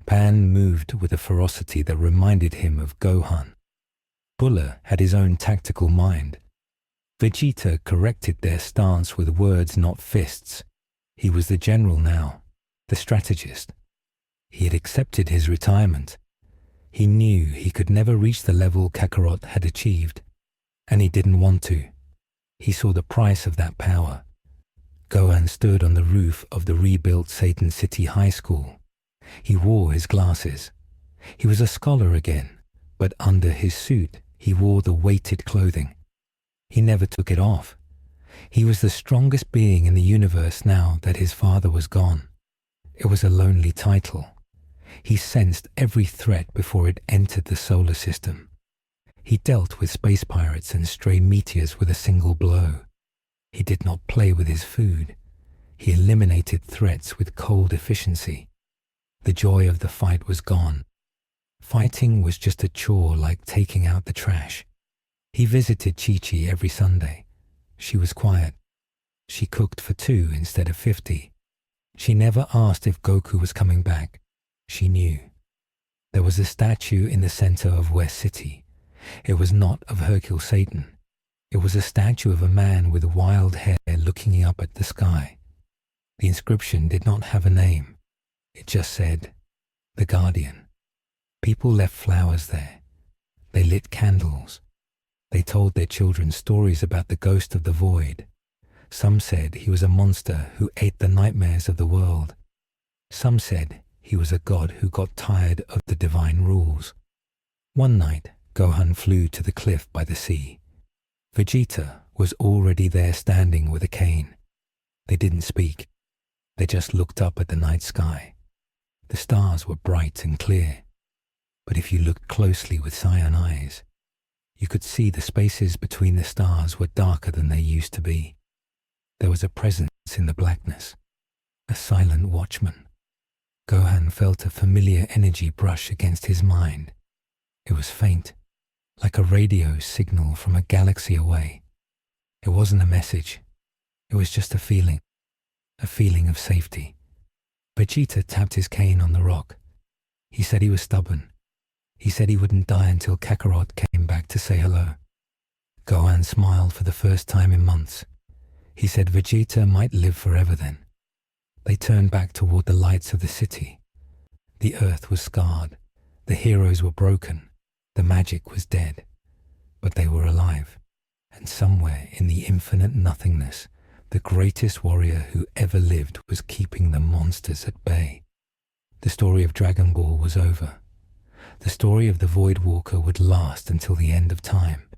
Pan moved with a ferocity that reminded him of Gohan. Bulla had his own tactical mind. Vegeta corrected their stance with words, not fists. He was the general now, the strategist. He had accepted his retirement. He knew he could never reach the level Kakarot had achieved, and he didn't want to. He saw the price of that power. Gohan stood on the roof of the rebuilt Satan City High School. He wore his glasses. He was a scholar again, but under his suit he wore the weighted clothing. He never took it off. He was the strongest being in the universe now that his father was gone. It was a lonely title. He sensed every threat before it entered the solar system. He dealt with space pirates and stray meteors with a single blow. He did not play with his food. He eliminated threats with cold efficiency. The joy of the fight was gone. Fighting was just a chore like taking out the trash. He visited Chi-Chi every Sunday. She was quiet. She cooked for 2 instead of 50. She never asked if Goku was coming back. She knew. There was a statue in the center of West City. It was not of Hercule Satan. It was a statue of a man with wild hair looking up at the sky. The inscription did not have a name. It just said, "The Guardian." People left flowers there. They lit candles. They told their children stories about the ghost of the void. Some said he was a monster who ate the nightmares of the world. Some said he was a god who got tired of the divine rules. One night, Gohan flew to the cliff by the sea. Vegeta was already there standing with a cane. They didn't speak. They just looked up at the night sky. The stars were bright and clear. But if you looked closely with Saiyan eyes, you could see the spaces between the stars were darker than they used to be. There was a presence in the blackness, a silent watchman. Gohan felt a familiar energy brush against his mind. It was faint, like a radio signal from a galaxy away. It wasn't a message. It was just a feeling of safety. Vegeta tapped his cane on the rock. He said he was stubborn. He said he wouldn't die until Kakarot came back to say hello. Gohan smiled for the first time in months. He said Vegeta might live forever then. They turned back toward the lights of the city. The earth was scarred. The heroes were broken. The magic was dead. But they were alive. And somewhere in the infinite nothingness, the greatest warrior who ever lived was keeping the monsters at bay. The story of Dragon Ball was over. The story of the Void Walker would last until the end of time,